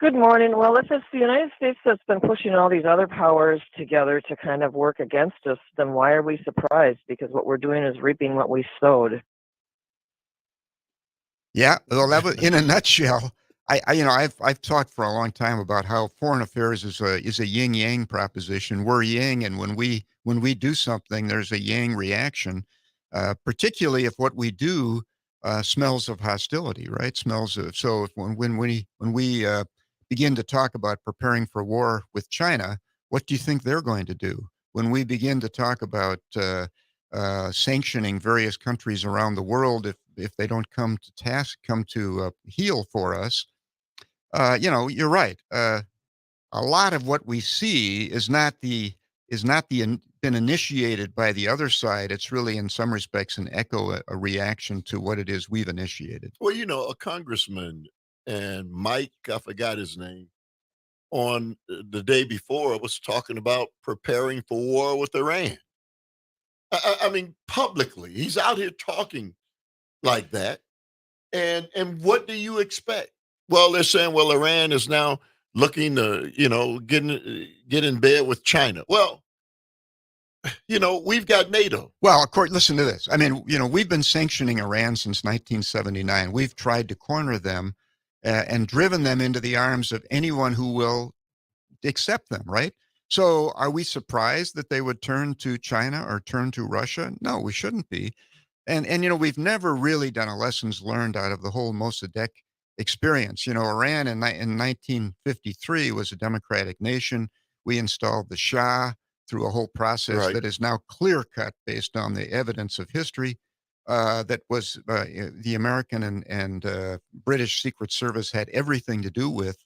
Speaker 3: Good morning. Well, if it's the United States that's been pushing all these other powers together to kind of work against us, then why are we surprised? Because what we're doing is reaping what we sowed.
Speaker 6: Yeah, well, that was in a nutshell. I've talked for a long time about how foreign affairs is a yin yang proposition. We're yin, and when we do something, there's a yang reaction. Particularly if what we do smells of hostility, right? Smells of when we begin to talk about preparing for war with China, what do you think they're going to do? When we begin to talk about sanctioning various countries around the world if they don't come to heel for us, you're right. A lot of what we see is not been initiated by the other side. It's really, in some respects, an echo, a reaction to what it is we've initiated.
Speaker 4: Well, a congressman and Mike, I forgot his name, on the day before was talking about preparing for war with Iran. I mean, publicly, he's out here talking like that. And what do you expect? Well, they're saying, well, Iran is now looking to, get in bed with China. Well, we've got NATO.
Speaker 6: Well, of course, listen to this. I mean, we've been sanctioning Iran since 1979. We've tried to corner them and driven them into the arms of anyone who will accept them, right? So are we surprised that they would turn to China or turn to Russia? No, we shouldn't be. And we've never really done a lessons learned out of the whole Mossadegh experience. Iran in 1953 was a democratic nation. We installed the Shah through a whole process that is now clear-cut based on the evidence of history that was the American and British Secret Service had everything to do with.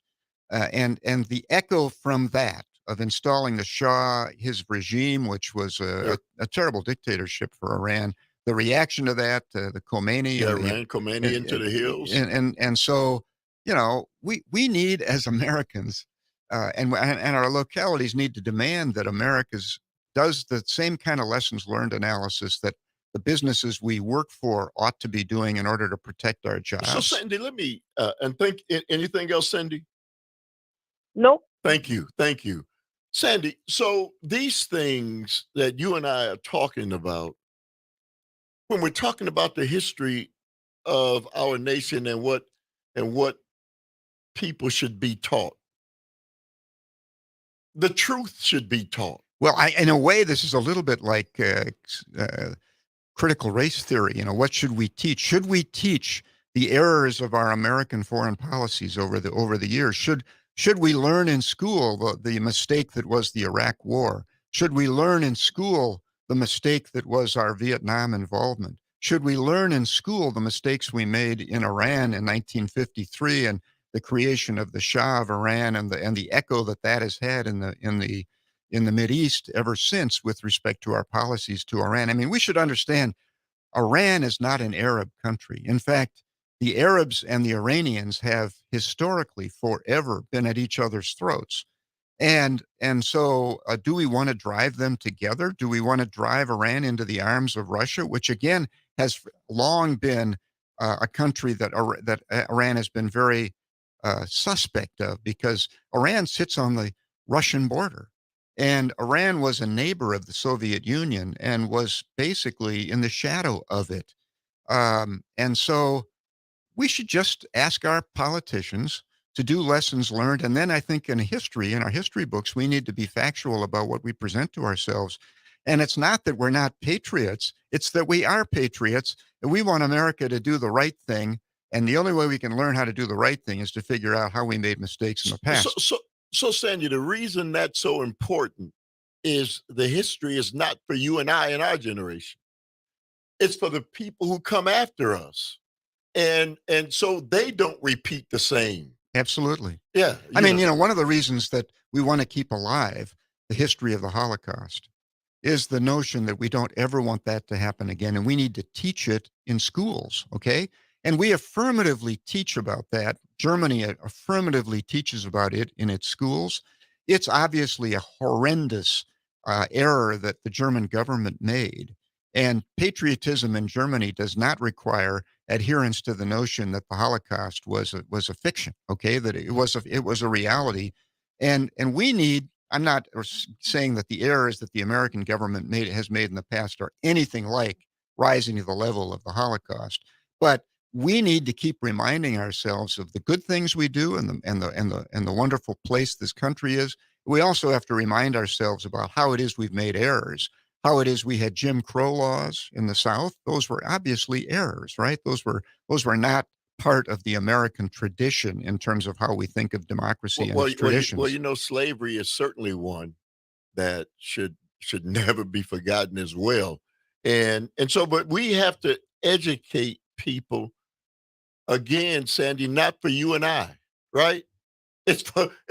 Speaker 6: And the echo from that of installing the Shah, his regime, which was a terrible dictatorship for Iran, the reaction to that, the Khomeini.
Speaker 4: Yeah, ran Khomeini into the hills.
Speaker 6: And so, we need, as Americans, and our localities need to demand that America does the same kind of lessons learned analysis that the businesses we work for ought to be doing in order to protect our jobs.
Speaker 4: So, Sandy, let me, anything else, Sandy?
Speaker 3: Nope.
Speaker 4: Thank you. Sandy, so these things that you and I are talking about, when we're talking about the history of our nation and what people should be taught, the truth should be taught.
Speaker 6: Well, in a way, this is a little bit like critical race theory. What should we teach? Should we teach the errors of our American foreign policies over the years? Should we learn in school the mistake that was the Iraq War? Should we learn in school the mistake that was our Vietnam involvement? Should we learn in school the mistakes we made in Iran in 1953 and the creation of the Shah of Iran and the echo that has had in the Mideast ever since with respect to our policies to Iran? I mean, we should understand Iran is not an Arab country. In fact, the Arabs and the Iranians have historically forever been at each other's throats. And so do we want to drive them together? Do we want to drive Iran into the arms of Russia, which again has long been a country that Iran has been very suspect of, because Iran sits on the Russian border. And Iran was a neighbor of the Soviet Union and was basically in the shadow of it. And so we should just ask our politicians to do lessons learned. And then I think in our history books, we need to be factual about what we present to ourselves. And it's not that we're not patriots. It's that we are patriots and we want America to do the right thing. And the only way we can learn how to do the right thing is to figure out how we made mistakes in the past.
Speaker 4: So Sandy, the reason that's so important is the history is not for you and I and our generation. It's for the people who come after us. And so they don't repeat the same
Speaker 6: Absolutely.
Speaker 4: Yeah.
Speaker 6: I mean, one of the reasons that we want to keep alive the history of the Holocaust is the notion that we don't ever want that to happen again. And we need to teach it in schools, okay? And we affirmatively teach about that. Germany affirmatively teaches about it in its schools. It's obviously a horrendous error that the German government made. And patriotism in Germany does not require adherence to the notion that the Holocaust was a fiction, okay? That it was a reality. And we need, I'm not saying that the errors that the American government has made in the past are anything like rising to the level of the Holocaust, but we need to keep reminding ourselves of the good things we do and the wonderful place this country is. We also have to remind ourselves about how it is we've made errors, how it is we had Jim Crow laws in the South. Those were obviously errors, right? Those were not part of the American tradition in terms of how we think of democracy and its traditions.
Speaker 4: Slavery is certainly one that should never be forgotten as well. And so, but we have to educate people again, Sandy, not for you and I, right? It's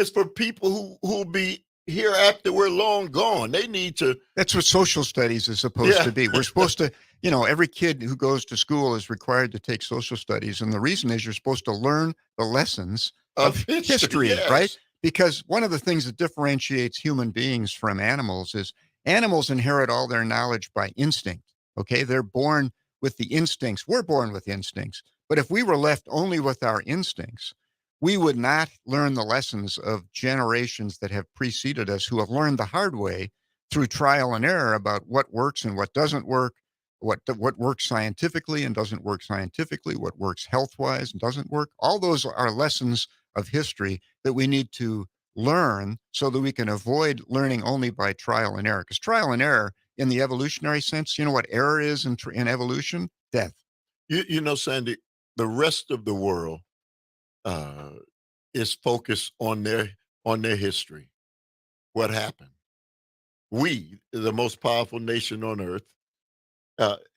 Speaker 4: for people who'll be here after we're long gone. They need to.
Speaker 6: That's what social studies is supposed to be. We're supposed to, every kid who goes to school is required to take social studies. And the reason is you're supposed to learn the lessons of history,
Speaker 4: yes.
Speaker 6: Right? Because one of the things that differentiates human beings from animals is animals inherit all their knowledge by instinct. Okay. They're born with the instincts. We're born with instincts. But if we were left only with our instincts, we would not learn the lessons of generations that have preceded us who have learned the hard way through trial and error about what works and what doesn't work, what works scientifically and doesn't work scientifically, what works health-wise and doesn't work. All those are lessons of history that we need to learn so that we can avoid learning only by trial and error. Because trial and error in the evolutionary sense, you know what error is in evolution? Death.
Speaker 4: Sandy, the rest of the world is focused on their history. What happened? We, the most powerful nation on earth,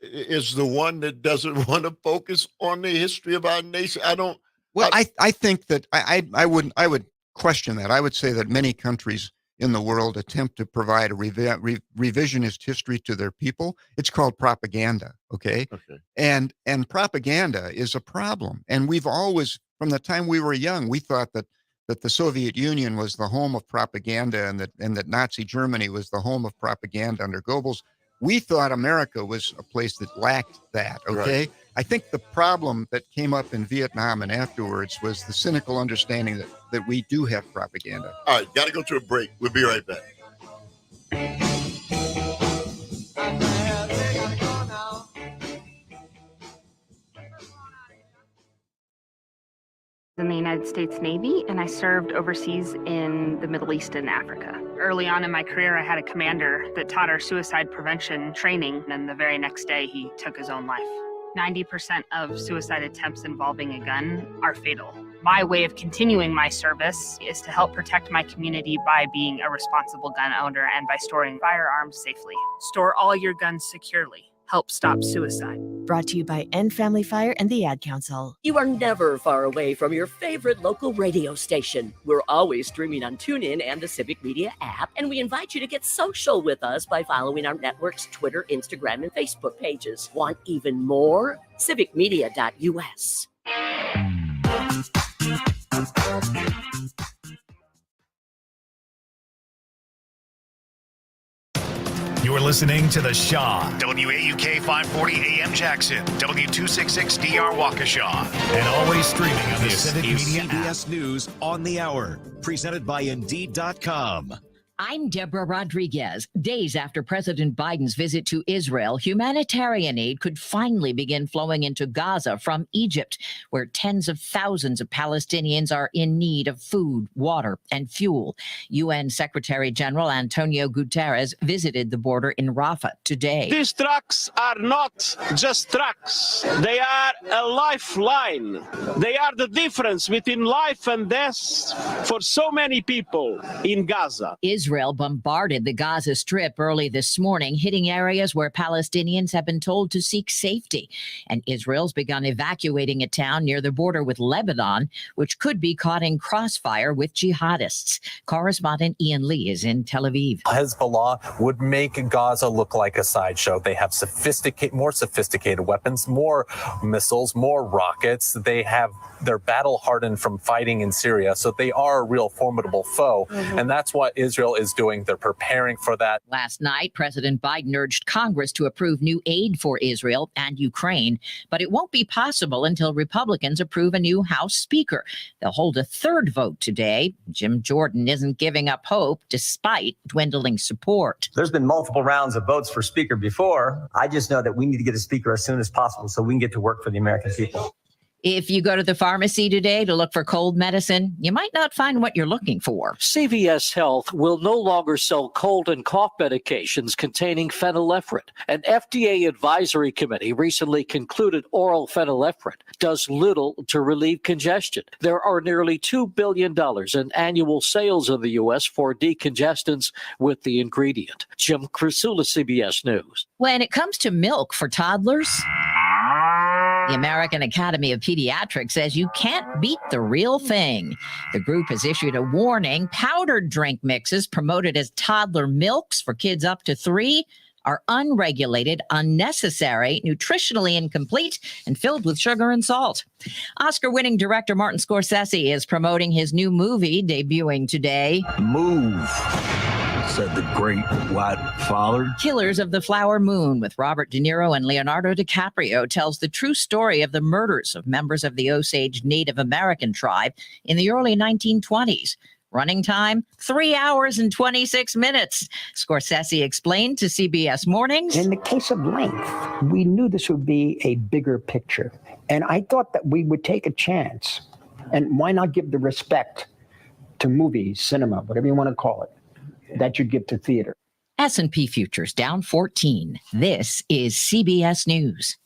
Speaker 4: is the one that doesn't want to focus on the history of our nation.
Speaker 6: I think that I would question that. I would say that many countries in the world attempt to provide a revisionist history to their people. It's called propaganda. Okay. And propaganda is a problem. And we've always, from the time we were young, we thought that the Soviet Union was the home of propaganda and that Nazi Germany was the home of propaganda under Goebbels. We thought America was a place that lacked that. Okay. Right. I think the problem that came up in Vietnam and afterwards was the cynical understanding that we do have propaganda.
Speaker 4: All right. Got to go to a break. We'll be right back.
Speaker 5: In the United States Navy, and I served overseas in the Middle East and Africa. Early on in my career, I had a commander that taught our suicide prevention training, and the very next day, he took his own life. 90% of suicide attempts involving a gun are fatal. My way of continuing my service is to help protect my community by being a responsible gun owner and by storing firearms safely. Store all your guns securely. Help stop suicide.
Speaker 22: Brought to you by End Family Fire and the Ad Council.
Speaker 7: You are never far away from your favorite local radio station. We're always streaming on TuneIn and the Civic Media app, and we invite you to get social with us by following our network's Twitter, Instagram, and Facebook pages. Want even more? civicmedia.us.
Speaker 1: You're listening to The Shaw, WAUK 540 AM Jackson, W266DR Waukesha, and always streaming on the Civic Media app.
Speaker 23: CBS News on the Hour, presented by Indeed.com.
Speaker 24: I'm Deborah Rodriguez. Days after President Biden's visit to Israel, humanitarian aid could finally begin flowing into Gaza from Egypt, where tens of thousands of Palestinians are in need of food, water, and fuel. UN Secretary General Antonio Guterres visited the border in Rafah today.
Speaker 12: These trucks are not just trucks. They are a lifeline. They are the difference between life and death for so many people in Gaza.
Speaker 24: Israel Israel bombarded the Gaza Strip early this morning, hitting areas where Palestinians have been told to seek safety. And Israel's begun evacuating a town near the border with Lebanon, which could be caught in crossfire with jihadists. Correspondent Ian Lee is in Tel Aviv.
Speaker 2: Hezbollah would make Gaza look like a sideshow. They have more sophisticated weapons, more missiles, more rockets. They're battle hardened from fighting in Syria, so they are a real formidable foe. And that's what Israel is doing. They're preparing for that.
Speaker 24: Last night, President Biden urged Congress to approve new aid for Israel and Ukraine, but it won't be possible until Republicans approve a new House Speaker. They'll hold a third vote today. Jim Jordan isn't giving up hope despite dwindling support.
Speaker 13: There's been multiple rounds of votes for Speaker before. I just know that we need to get a Speaker as soon as possible so we can get to work for the American people.
Speaker 24: If you go to the pharmacy today to look for cold medicine, you might not find what you're looking for.
Speaker 14: CVS Health will no longer sell cold and cough medications containing phenylephrine. An FDA advisory committee recently concluded oral phenylephrine does little to relieve congestion. There are nearly $2 billion in annual sales in the U.S. for decongestants with the ingredient. Jim Crisula, CBS News.
Speaker 24: When it comes to milk for toddlers, the American Academy of Pediatrics says you can't beat the real thing. The group has issued a warning. Powdered drink mixes promoted as toddler milks for kids up to 3 are unregulated, unnecessary, nutritionally incomplete, and filled with sugar and salt. Oscar-winning director Martin Scorsese is promoting his new movie debuting today.
Speaker 15: Move, said the great white father.
Speaker 24: Killers of the Flower Moon with Robert De Niro and Leonardo DiCaprio tells the true story of the murders of members of the Osage Native American tribe in the early 1920s. Running time, 3 hours and 26 minutes. Scorsese explained to CBS Mornings.
Speaker 25: In the case of length, we knew this would be a bigger picture. And I thought that we would take a chance. And why not give the respect to movies, cinema, whatever you want to call it, that you give to theater.
Speaker 24: S&P futures down 14. This is CBS News.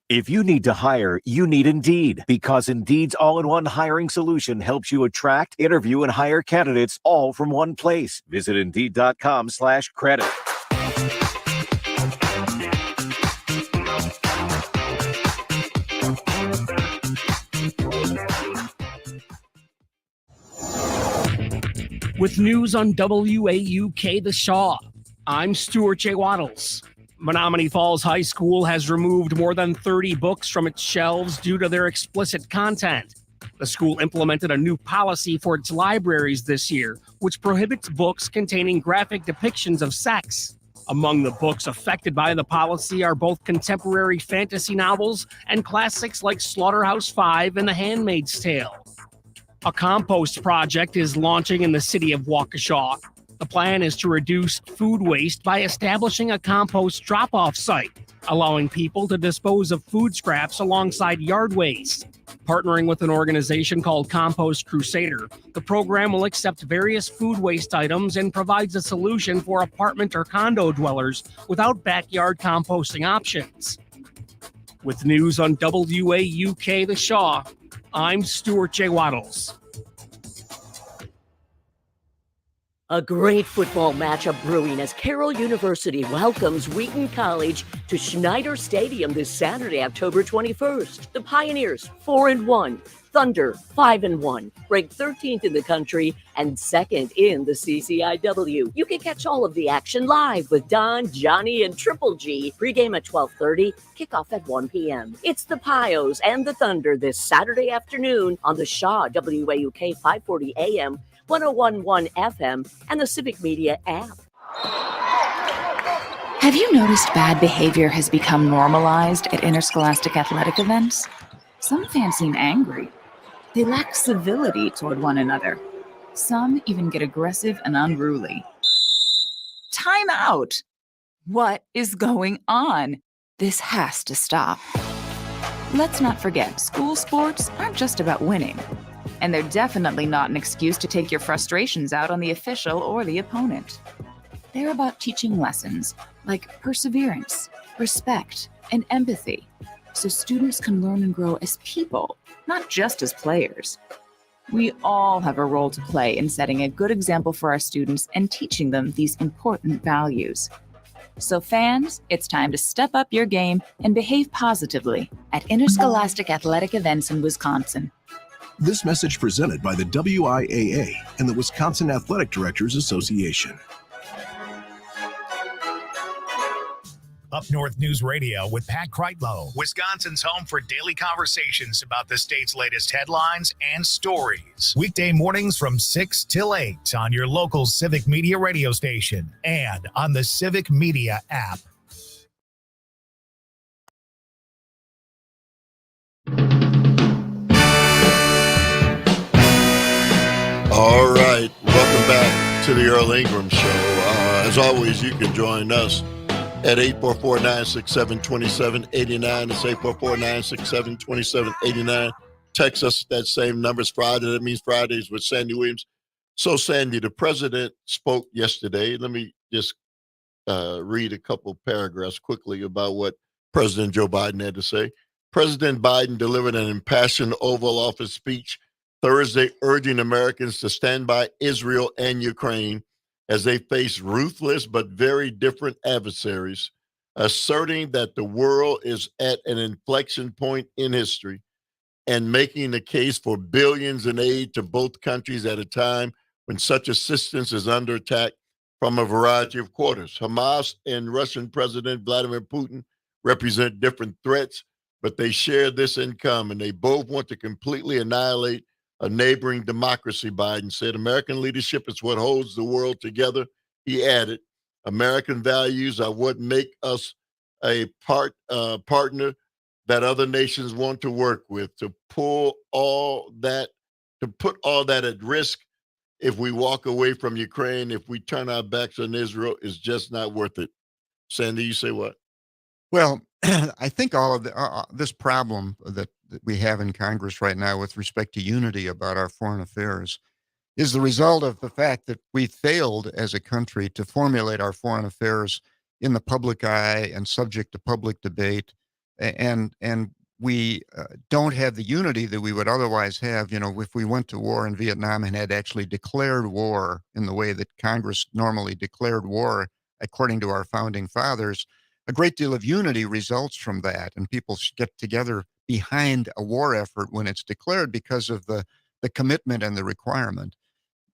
Speaker 23: If you need to hire, you need Indeed, because Indeed's all-in-one hiring solution helps you attract, interview, and hire candidates all from one place. Visit Indeed.com/credit.
Speaker 26: With news on WAUK The Shaw, I'm Stuart J. Waddles. Menominee Falls High School has removed more than 30 books from its shelves due to their explicit content. The school implemented a new policy for its libraries this year, which prohibits books containing graphic depictions of sex. Among the books affected by the policy are both contemporary fantasy novels and classics like Slaughterhouse-Five and The Handmaid's Tale. A compost project is launching in the city of Waukesha. The plan is to reduce food waste by establishing a compost drop-off site, allowing people to dispose of food scraps alongside yard waste. Partnering with an organization called Compost Crusader, the program will accept various food waste items and provides a solution for apartment or condo dwellers without backyard composting options. With news on WAUK The Shaw, I'm Stuart J. Waddles.
Speaker 7: A great football matchup brewing as Carroll University welcomes Wheaton College to Schneider Stadium this Saturday, October 21st. The Pioneers, 4-1. Thunder, 5-1. Ranked 13th in the country and 2nd in the CCIW. You can catch all of the action live with Don, Johnny, and Triple G. Pregame at 12:30, kickoff at 1 p.m. It's the Pios and the Thunder this Saturday afternoon on the Shaw WAUK 540 AM, 101.1 FM, and the Civic Media app.
Speaker 8: Have you noticed bad behavior has become normalized at interscholastic athletic events? Some fans seem angry. They lack civility toward one another. Some even get aggressive and unruly. Time out! What is going on? This has to stop. Let's not forget, school sports aren't just about winning. And they're definitely not an excuse to take your frustrations out on the official or the opponent. They're about teaching lessons like perseverance, respect, and empathy, so students can learn and grow as people, not just as players. We all have a role to play in setting a good example for our students and teaching them these important values. So fans, it's time to step up your game and behave positively at interscholastic athletic events in Wisconsin.
Speaker 9: This message presented by the WIAA and the Wisconsin Athletic Directors Association.
Speaker 1: Up North News Radio with Pat Kreitlow, Wisconsin's home for daily conversations about the state's latest headlines and stories. Weekday mornings from 6 till 8 on your local Civic Media radio station and on the Civic Media app.
Speaker 4: All right, welcome back to the Earl Ingram Show. As always, you can join us at 844-967-2789. It's 844-967-2789. Text us that same number. It's Friday. That means Fridays with Sandy Williams. So, Sandy, the president spoke yesterday. Let me just read a couple paragraphs quickly about what President Joe Biden had to say. President Biden delivered an impassioned Oval Office speech Thursday, urging Americans to stand by Israel and Ukraine as they face ruthless but very different adversaries, asserting that the world is at an inflection point in history and making the case for billions in aid to both countries at a time when such assistance is under attack from a variety of quarters. Hamas and Russian President Vladimir Putin represent different threats, but they share this in common. They both want to completely annihilate a neighboring democracy, Biden said. American leadership is what holds the world together. He added, American values are what make us a partner that other nations want to work with. To put all that at risk if we walk away from Ukraine, if we turn our backs on Israel, is just not worth it. Sandy, you say what?
Speaker 6: Well, I think all of this problem that we have in Congress right now with respect to unity about our foreign affairs is the result of the fact that we failed as a country to formulate our foreign affairs in the public eye and subject to public debate. And we don't have the unity that we would otherwise have, if we went to war in Vietnam and had actually declared war in the way that Congress normally declared war, according to our founding fathers. A great deal of unity results from that, and people get together behind a war effort when it's declared because of the commitment and the requirement.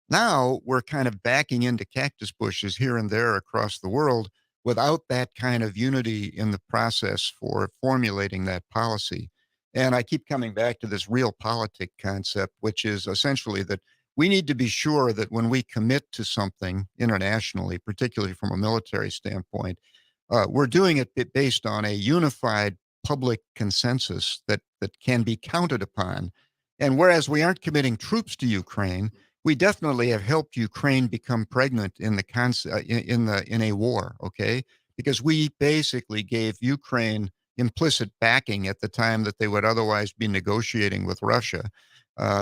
Speaker 6: Now we're kind of backing into cactus bushes here and there across the world without that kind of unity in the process for formulating that policy. And I keep coming back to this realpolitik concept, which is essentially that we need to be sure that when we commit to something internationally, particularly from a military standpoint, we're doing it based on a unified public consensus that can be counted upon. And whereas we aren't committing troops to Ukraine, we definitely have helped Ukraine become pregnant in a war, okay? Because we basically gave Ukraine implicit backing at the time that they would otherwise be negotiating with Russia.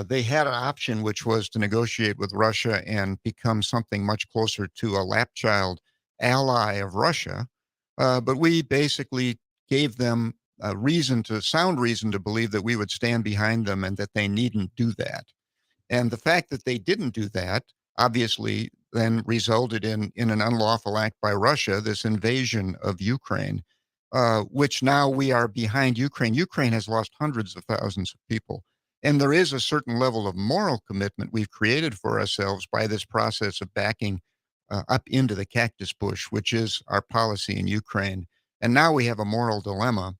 Speaker 6: They had an option, which was to negotiate with Russia and become something much closer to a lapchild ally of Russia. But we basically gave them sound reason to believe that we would stand behind them and that they needn't do that. And the fact that they didn't do that obviously then resulted in an unlawful act by Russia, this invasion of Ukraine, which now we are behind Ukraine. Ukraine has lost hundreds of thousands of people. And there is a certain level of moral commitment we've created for ourselves by this process of backing up into the cactus bush, which is our policy in Ukraine. And now we have a moral dilemma.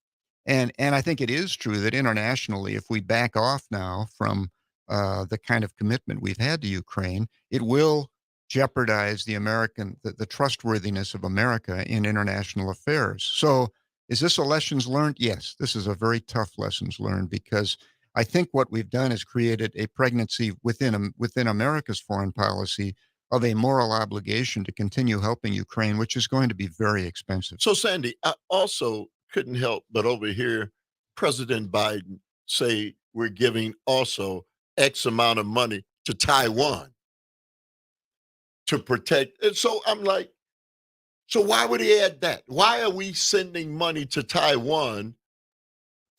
Speaker 6: And I think it is true that internationally, if we back off now from the kind of commitment we've had to Ukraine, it will jeopardize the trustworthiness of America in international affairs. So is this a lessons learned? Yes, this is a very tough lessons learned, because I think what we've done is created a pregnancy within America's foreign policy of a moral obligation to continue helping Ukraine, which is going to be very expensive.
Speaker 4: So, Sandy, I also couldn't help but overhear President Biden say we're giving also X amount of money to Taiwan to protect. And so I'm like, so why would he add that? Why are we sending money to Taiwan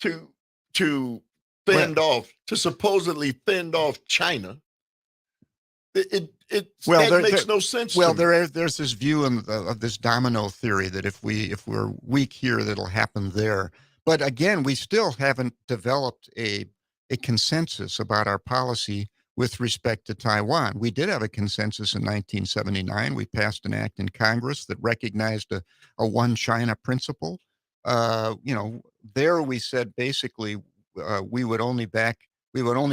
Speaker 4: to to supposedly fend off China. That makes no sense.
Speaker 6: Well,
Speaker 4: to me.
Speaker 6: there's this view of this domino theory that if we're weak here, that'll happen there. But again, we still haven't developed a consensus about our policy with respect to Taiwan. We did have a consensus in 1979. We passed an act in Congress that recognized a one China principle. There we said basically we would only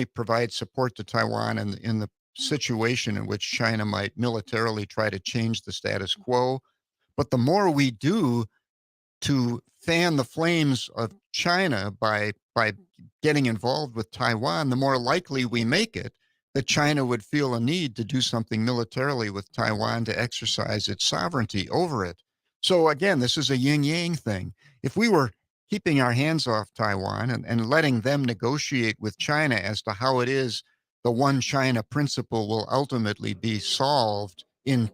Speaker 6: provide support to Taiwan in the situation in which China might militarily try to change the status quo. But the more we do to fan the flames of China by getting involved with Taiwan, the more likely we make it that China would feel a need to do something militarily with Taiwan to exercise its sovereignty over it. So again, this is a yin-yang thing. If we were keeping our hands off Taiwan and letting them negotiate with China as to how it is the one China principle will ultimately be solved in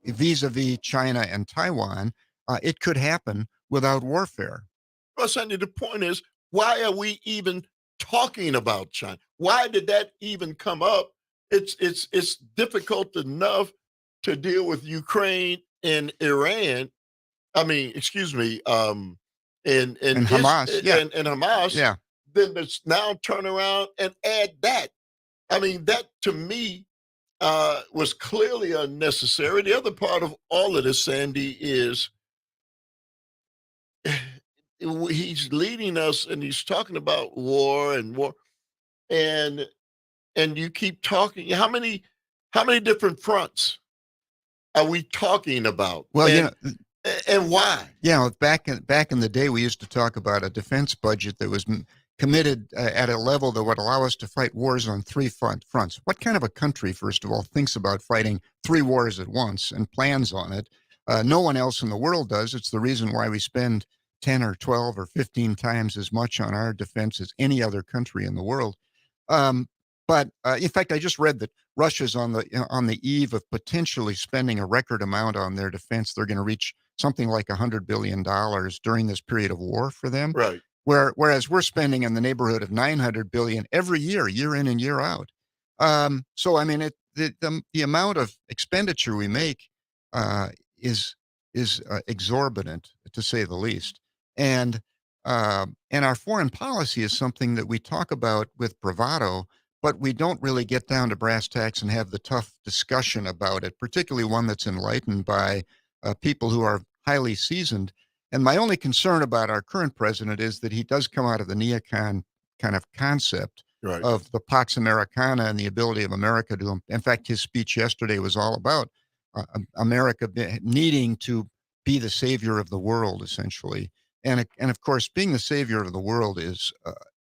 Speaker 6: vis-a-vis China and Taiwan, it could happen without warfare.
Speaker 4: Well, Sandy, the point is, why are we even talking about China? Why did that even come up? It's difficult enough to deal with Ukraine and Iran. I mean, excuse me, and
Speaker 6: Hamas,
Speaker 4: and Hamas.
Speaker 6: Yeah.
Speaker 4: Then let's now turn around and add that. I mean, that to me was clearly unnecessary. The other part of all of this, Sandy, is he's leading us and he's talking about war, and you keep talking. How many different fronts are we talking about?
Speaker 6: Well,
Speaker 4: and why?
Speaker 6: Yeah, back in the day, we used to talk about a defense budget that was committed at a level that would allow us to fight wars on three fronts. What kind of a country, first of all, thinks about fighting three wars at once and plans on it? No one else in the world does. It's the reason why we spend 10 or 12 or 15 times as much on our defense as any other country in the world. But in fact, I just read that Russia's on the eve of potentially spending a record amount on their defense. They're going to reach something like $100 billion during this period of war for them.
Speaker 4: Right.
Speaker 6: Whereas we're spending in the neighborhood of $900 billion every year in and year out. So I mean, the amount of expenditure we make is exorbitant, to say the least. And our foreign policy is something that we talk about with bravado, but we don't really get down to brass tacks and have the tough discussion about it, particularly one that's enlightened by people who are highly seasoned. And my only concern about our current president is that he does come out of the neocon kind of concept of the Pax Americana and the ability of America to, in fact, his speech yesterday was all about America needing to be the savior of the world, essentially. And of course, being the savior of the world is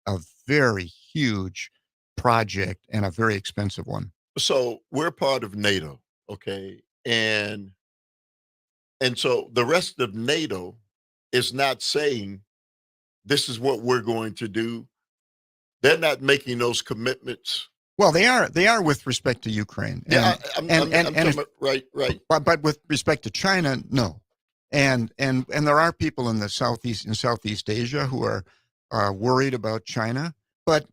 Speaker 6: a very huge project and a very expensive one.
Speaker 4: So we're part of NATO, okay? And so the rest of NATO is not saying this is what we're going to do. They're not making those commitments.
Speaker 6: Well, they are with respect to Ukraine.
Speaker 4: Yeah, right.
Speaker 6: But with respect to China, no. And there are people in Southeast Asia who are worried about China. But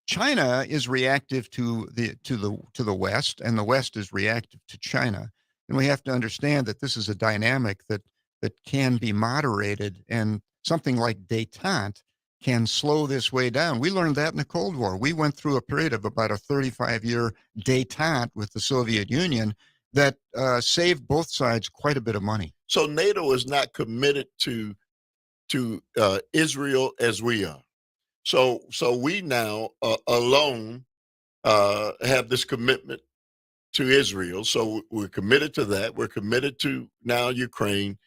Speaker 6: China is reactive to the West, and the West is reactive to China. And we have to understand that this is a dynamic that can be moderated, and something like détente can slow this way down. We learned that in the Cold War. We went through a period of about a 35-year détente with the Soviet Union that saved both sides quite a bit of money.
Speaker 4: So NATO is not committed to Israel as we are. So we now alone have this commitment to Israel. So we're committed to that. We're committed to now Ukraine.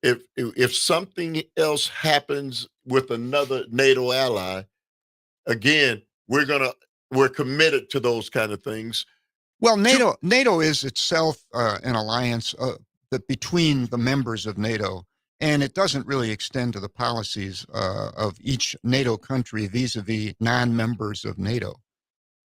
Speaker 4: If something else happens with another NATO ally, again, we're committed to those kind of things.
Speaker 6: Well, NATO is itself an alliance that between the members of NATO, and it doesn't really extend to the policies of each NATO country vis-a-vis non-members of NATO.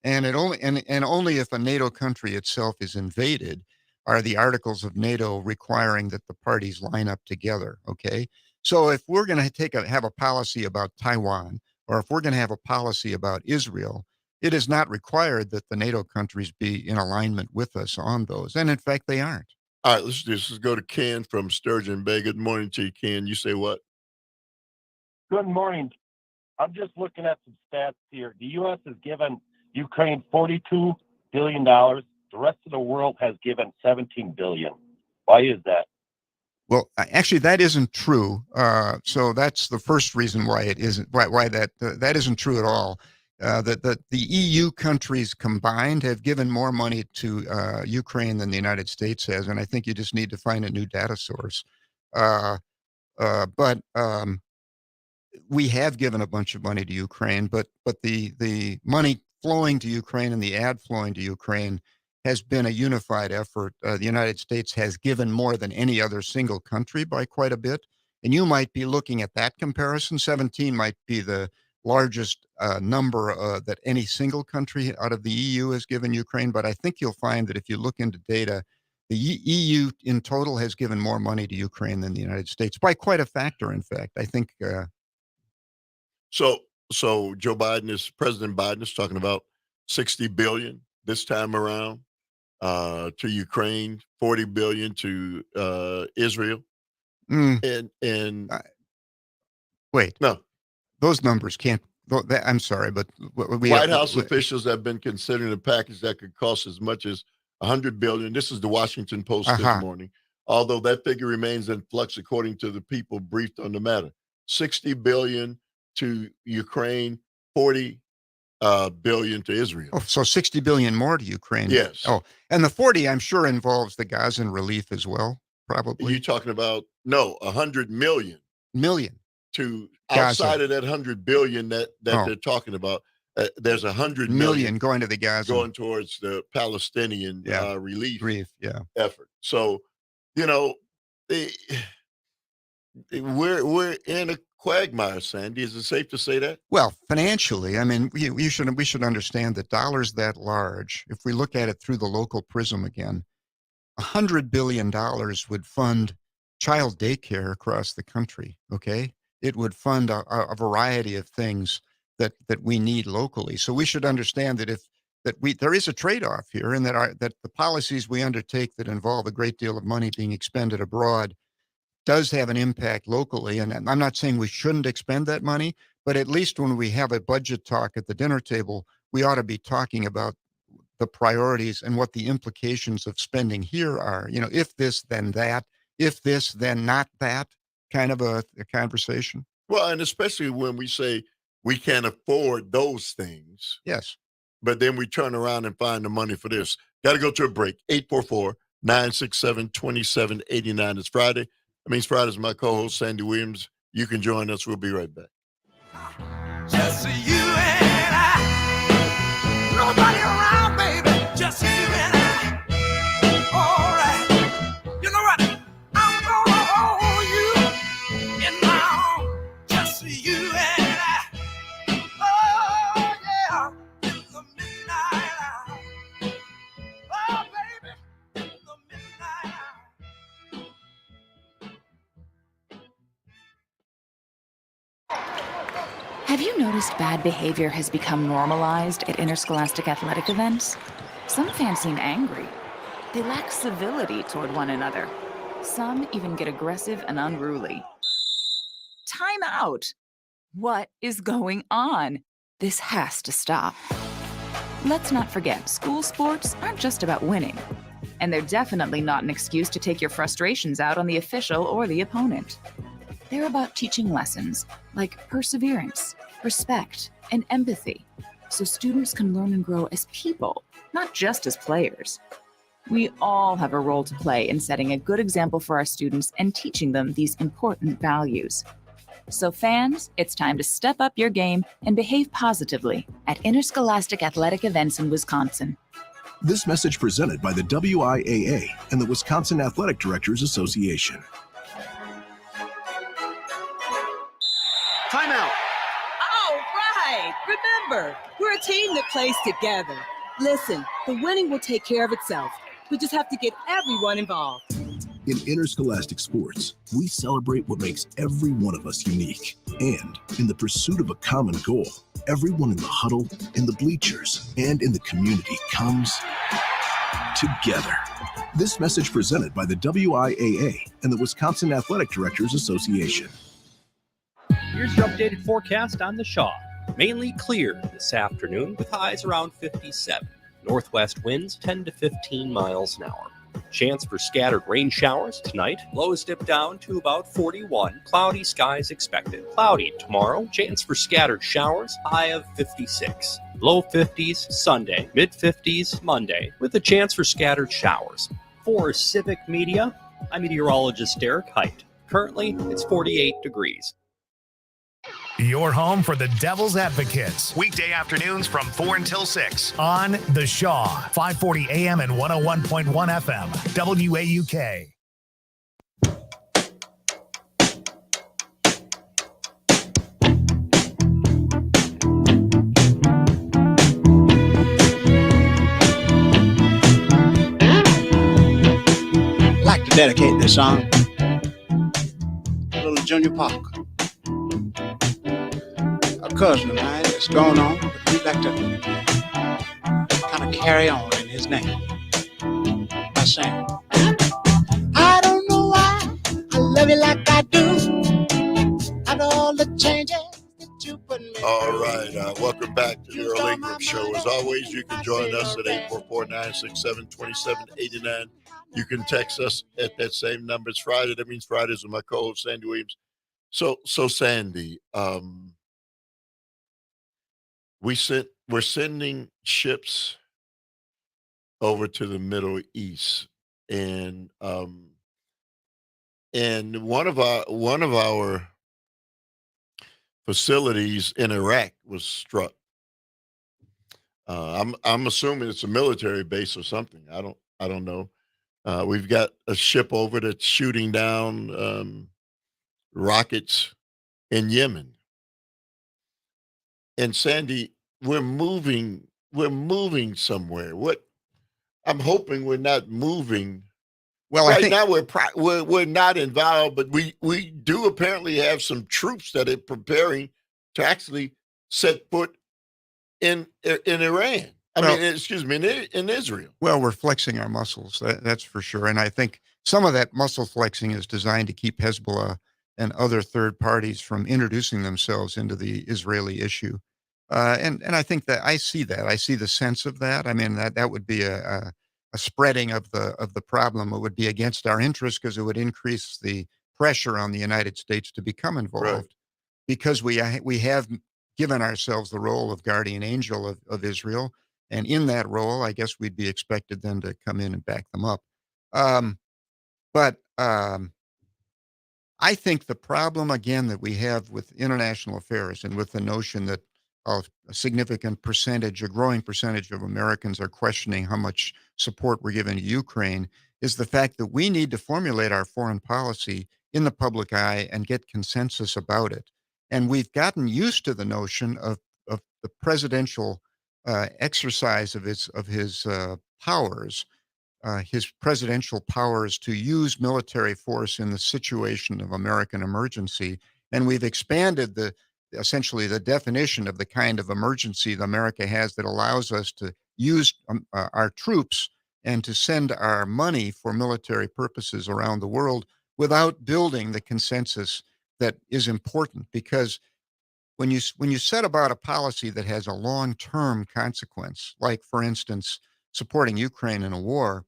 Speaker 6: And only if a NATO country itself is invaded are the articles of NATO requiring that the parties line up together. Okay, so if we're going to have a policy about Taiwan, or if we're going to have a policy about Israel, it is not required that the NATO countries be in alignment with us on those. And in fact, they aren't.
Speaker 4: All right, let's do this. Let's go to Ken from Sturgeon Bay. Good morning to you, Ken. You say what?
Speaker 11: Good morning. I'm just looking at some stats here. The U.S. has given Ukraine $42 billion. The rest of the world has given $17 billion. Why is that?
Speaker 6: Well, actually, that isn't true. So that's the first reason why it isn't. Why that isn't true at all. That the EU countries combined have given more money to Ukraine than the United States has, and I think you just need to find a new data source. But we have given a bunch of money to Ukraine, but the money flowing to Ukraine and the ad flowing to Ukraine has been a unified effort. The United States has given more than any other single country by quite a bit. And you might be looking at that comparison. 17 might be the largest number that any single country out of the EU has given Ukraine. But I think you'll find that if you look into data, the EU in total has given more money to Ukraine than the United States by quite a factor, in fact. I think.
Speaker 4: So President Biden is talking about $60 billion this time around to Ukraine, $40 billion to Israel. And
Speaker 6: wait,
Speaker 4: no,
Speaker 6: those numbers can't. I'm sorry, but
Speaker 4: White House officials have been considering a package that could cost as much as $100 billion. This is the Washington Post this morning. Although that figure remains in flux, according to the people briefed on the matter. $60 billion to Ukraine, $40 billion to Israel.
Speaker 6: Oh, so $60 billion more to Ukraine.
Speaker 4: Yes.
Speaker 6: Oh, and the 40, I'm sure, involves the Gazan relief as well, probably.
Speaker 4: You're talking about, $100 million.
Speaker 6: Million.
Speaker 4: To
Speaker 6: Gaza.
Speaker 4: Outside of that $100 billion that they're talking about, there's $100 million
Speaker 6: going to the Gaza,
Speaker 4: going towards the Palestinian relief effort. So, we're in a quagmire, Sandy. Is it safe to say that?
Speaker 6: Well, financially, I mean, we should understand that dollars that large, if we look at it through the local prism again, $100 billion would fund child daycare across the country. Okay, it would fund a variety of things that we need locally. So we should understand that there is a trade-off here, and that the policies we undertake that involve a great deal of money being expended abroad does have an impact locally. And I'm not saying we shouldn't expend that money, but at least when we have a budget talk at the dinner table, we ought to be talking about the priorities and what the implications of spending here are. If this, then that, if this, then not that, kind of a conversation.
Speaker 4: Well, and especially when we say we can't afford those things.
Speaker 6: Yes.
Speaker 4: But then we turn around and find the money for this. Got to go to a break. 844-967-2789. It's Friday. That means Friday's my co-host, Sandy Williams. You can join us. We'll be right back.
Speaker 16: Just you and I. Nobody around, baby. Just you and I. All right. You know what? I'm gonna hold you in my arms. Just you and I. Oh, yeah. In the midnight hour. Oh, baby. In the midnight hour.
Speaker 8: Have you noticed bad behavior has become normalized at interscholastic athletic events? Some fans seem angry. They lack civility toward one another. Some even get aggressive and unruly. Time out! What is going on? This has to stop. Let's not forget, school sports aren't just about winning. And they're definitely not an excuse to take your frustrations out on the official or the opponent. They're about teaching lessons like perseverance, respect, and empathy, so students can learn and grow as people, not just as players. We all have a role to play in setting a good example for our students and teaching them these important values. So fans, it's time to step up your game and behave positively at interscholastic athletic events in Wisconsin.
Speaker 9: This message presented by the WIAA and the Wisconsin Athletic Directors Association.
Speaker 17: Timeout.
Speaker 18: All right. Remember, we're a team that plays together. Listen, the winning will take care of itself. We just have to get everyone involved.
Speaker 9: In interscholastic sports, we celebrate what makes every one of us unique. And in the pursuit of a common goal, everyone in the huddle, in the bleachers, and in the community comes together. This message presented by the WIAA and the Wisconsin Athletic Directors Association.
Speaker 3: Here's your updated forecast on the Shaw. Mainly clear this afternoon with highs around 57. Northwest winds 10 to 15 miles an hour. Chance for scattered rain showers tonight. Lows dip down to about 41. Cloudy skies expected. Cloudy tomorrow. Chance for scattered showers. High of 56. Low 50s Sunday. Mid 50s Monday with a chance for scattered showers. For Civic Media, I'm meteorologist Derek Height. Currently, it's 48 degrees.
Speaker 1: Your home for the Devil's Advocates. Weekday afternoons from 4 until 6 on The Shaw, 540 AM and 101.1 FM, WAUK.
Speaker 10: I'd like to dedicate this song to little Junior Parker. A cousin of mine that's gone on, but we'd like to kind of carry on in his name by saying, I don't know why I love you like I do. After all the changes that you put me
Speaker 4: All
Speaker 10: through.
Speaker 4: right. Welcome back to the Earl Ingram Show. As always, you can join us at 844-967-2789. You can text us at that same number. It's Friday. That means Fridays with my co-host, Sandy Williams. So Sandy, we're sending ships over to the Middle East, and one of our facilities in Iraq was struck. I'm assuming it's a military base or something. I don't know. We've got a ship over that's shooting down rockets in Yemen. And Sandy, we're moving somewhere. What I'm hoping we're not moving.
Speaker 6: Well,
Speaker 4: right now we're not involved, but we do apparently have some troops that are preparing to actually set foot in Iran. In Israel.
Speaker 6: Well, we're flexing our muscles. That's for sure. And I think some of that muscle flexing is designed to keep Hezbollah and other third parties from introducing themselves into the Israeli issue. And I think that I see the sense of that. I mean, that would be a spreading of the problem. It would be against our interests because it would increase the pressure on the United States to become involved,
Speaker 4: Right.
Speaker 6: because we have given ourselves the role of guardian angel of Israel. And in that role, I guess we'd be expected then to come in and back them up. But I think the problem, again, that we have with international affairs and with the notion that a significant percentage, a growing percentage of Americans are questioning how much support we're giving to Ukraine, is the fact that we need to formulate our foreign policy in the public eye and get consensus about it. And we've gotten used to the notion of the presidential exercise of his powers, his presidential powers to use military force in the situation of American emergency. And we've expanded essentially the definition of the kind of emergency that America has that allows us to use our troops and to send our money for military purposes around the world without building the consensus that is important. Because when you set about a policy that has a long-term consequence, like, for instance, supporting Ukraine in a war,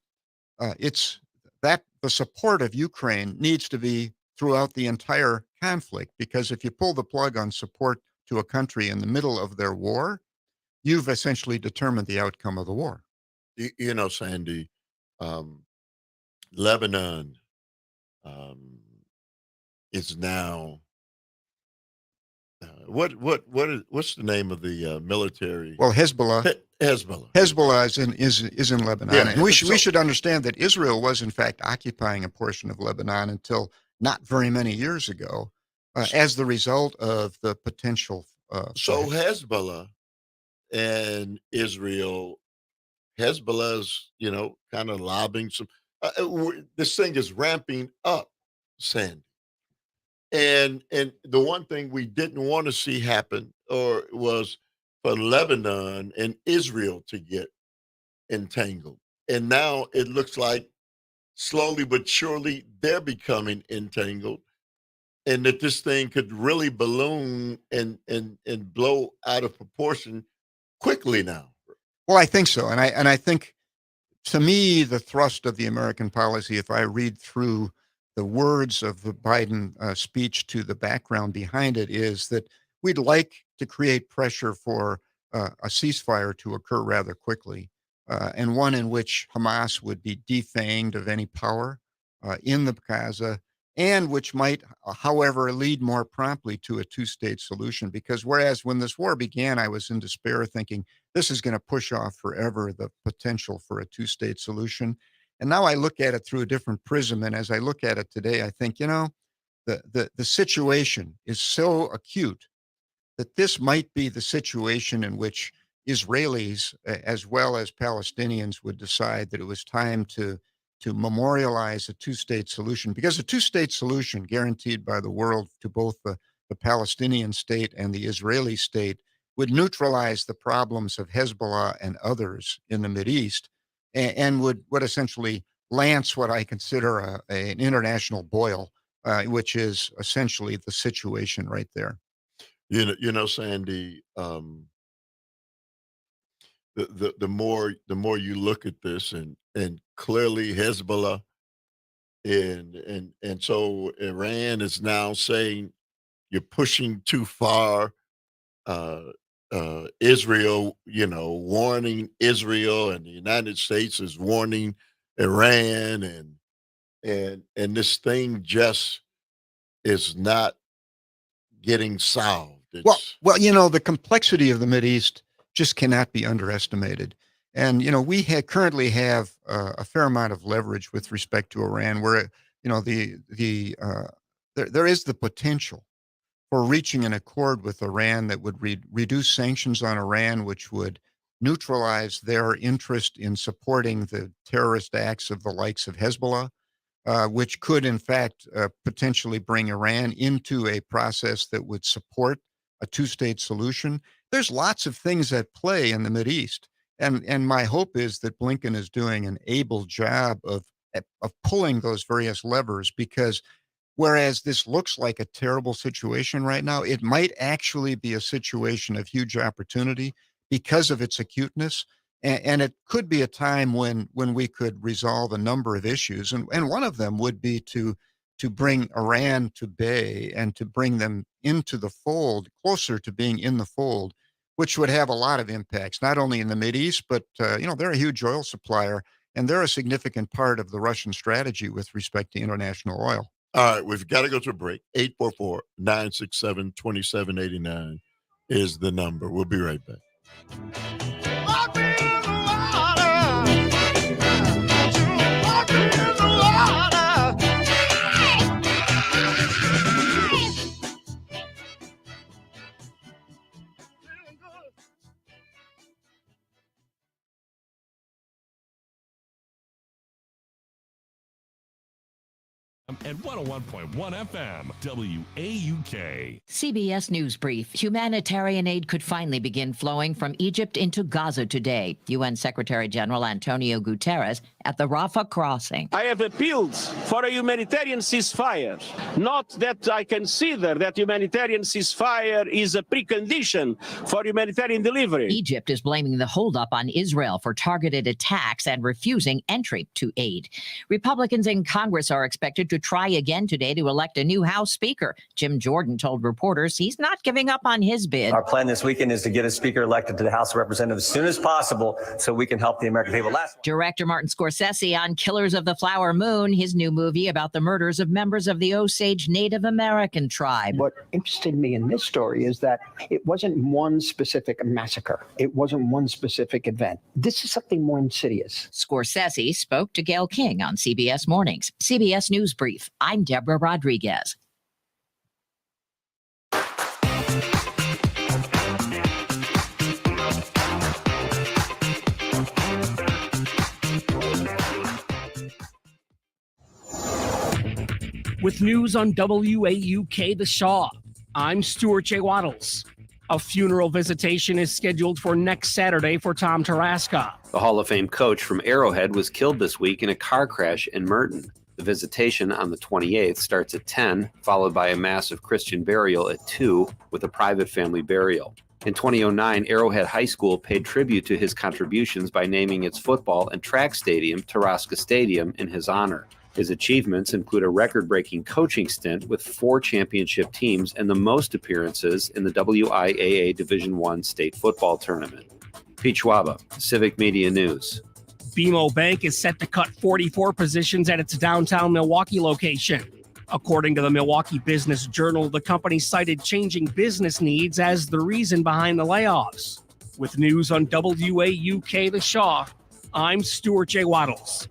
Speaker 6: it's that the support of Ukraine needs to be throughout the entire conflict, because if you pull the plug on support to a country in the middle of their war, you've essentially determined the outcome of the war.
Speaker 4: You know, Sandy, Lebanon is now what's the name of the military?
Speaker 6: Well, Hezbollah.
Speaker 4: Hezbollah
Speaker 6: is in Lebanon,
Speaker 4: Yeah,
Speaker 6: and we should understand that Israel was in fact occupying a portion of Lebanon until not very many years ago, as the result of the potential.
Speaker 4: So Hezbollah and Israel, Hezbollah's kind of lobbing some. this thing is ramping up, Sandy. And the one thing we didn't want to see happen or was for Lebanon and Israel to get entangled. And now it looks like slowly but surely they're becoming entangled, and that this thing could really balloon and blow out of proportion quickly now.
Speaker 6: Well, I think so. And I think, to me, the thrust of the American policy, if I read through the words of the Biden speech to the background behind it, is that we'd like to create pressure for a ceasefire to occur rather quickly, and one in which Hamas would be defanged of any power in the Gaza, and which might, however, lead more promptly to a two-state solution. Because whereas when this war began, I was in despair thinking this is going to push off forever the potential for a two-state solution. And now I look at it through a different prism. And as I look at it today, I think, the situation is so acute that this might be the situation in which Israelis, as well as Palestinians, would decide that it was time to memorialize a two-state solution, because a two-state solution guaranteed by the world to both the Palestinian state and the Israeli state would neutralize the problems of Hezbollah and others in the Mideast, and would essentially lance what I consider an international boil, which is essentially the situation right there.
Speaker 4: Sandy, the more you look at this, and clearly Hezbollah and so Iran is now saying you're pushing too far. Israel, warning Israel, and the United States is warning Iran, and this thing just is not getting solved.
Speaker 6: Well, the complexity of the Mideast just cannot be underestimated. And, we currently have a fair amount of leverage with respect to Iran, where, there is the potential for reaching an accord with Iran that would reduce sanctions on Iran, which would neutralize their interest in supporting the terrorist acts of the likes of Hezbollah, which could, in fact, potentially bring Iran into a process that would support a two-state solution. There's lots of things at play in the Mideast. And my hope is that Blinken is doing an able job of pulling those various levers, because whereas this looks like a terrible situation right now, it might actually be a situation of huge opportunity because of its acuteness. And it could be a time when we could resolve a number of issues. And one of them would be to bring Iran to bay and to bring them into the fold, closer to being in the fold, which would have a lot of impacts, not only in the Mideast, but, they're a huge oil supplier, and they're a significant part of the Russian strategy with respect to international oil.
Speaker 4: All right, we've got to go to a break. 844-967-2789 is the number. We'll be right back.
Speaker 5: At 101.1 FM, WAUK.
Speaker 24: CBS News Brief. Humanitarian aid could finally begin flowing from Egypt into Gaza today. UN Secretary General Antonio Guterres at the Rafah crossing.
Speaker 12: I have appealed for a humanitarian ceasefire. Not that I consider that humanitarian ceasefire is a precondition for humanitarian delivery.
Speaker 24: Egypt is blaming the holdup on Israel for targeted attacks and refusing entry to aid. Republicans in Congress are expected to try again today to elect a new House Speaker. Jim Jordan told reporters he's not giving up on his bid.
Speaker 13: Our plan this weekend is to get a speaker elected to the House of Representatives as soon as possible so we can help the American people.
Speaker 24: Director Martin Scorsese on Killers of the Flower Moon, his new movie about the murders of members of the Osage Native American tribe.
Speaker 25: What interested me in this story is that it wasn't one specific massacre. It wasn't one specific event. This is something more insidious.
Speaker 24: Scorsese spoke to Gail King on CBS Mornings. CBS News Brief. I'm Deborah Rodriguez.
Speaker 26: with news on WAUK The Shaw. I'm Stuart J. Waddles. A funeral visitation is scheduled for next Saturday for Tom Tarasca.
Speaker 3: The Hall of Fame coach from Arrowhead was killed this week in a car crash in Merton. The visitation on the 28th starts at 10, followed by a massive Christian burial at 2, with a private family burial. In 2009, Arrowhead High School paid tribute to his contributions by naming its football and track stadium Tarasca Stadium in his honor. His achievements include a record-breaking coaching stint with 4 championship teams and the most appearances in the WIAA Division I state football tournament. Pete Schwaba, Civic Media News.
Speaker 26: BMO Bank is set to cut 44 positions at its downtown Milwaukee location. According to the Milwaukee Business Journal, the company cited changing business needs as the reason behind the layoffs. With news on WAUK The Shaw, I'm Stuart J. Waddles.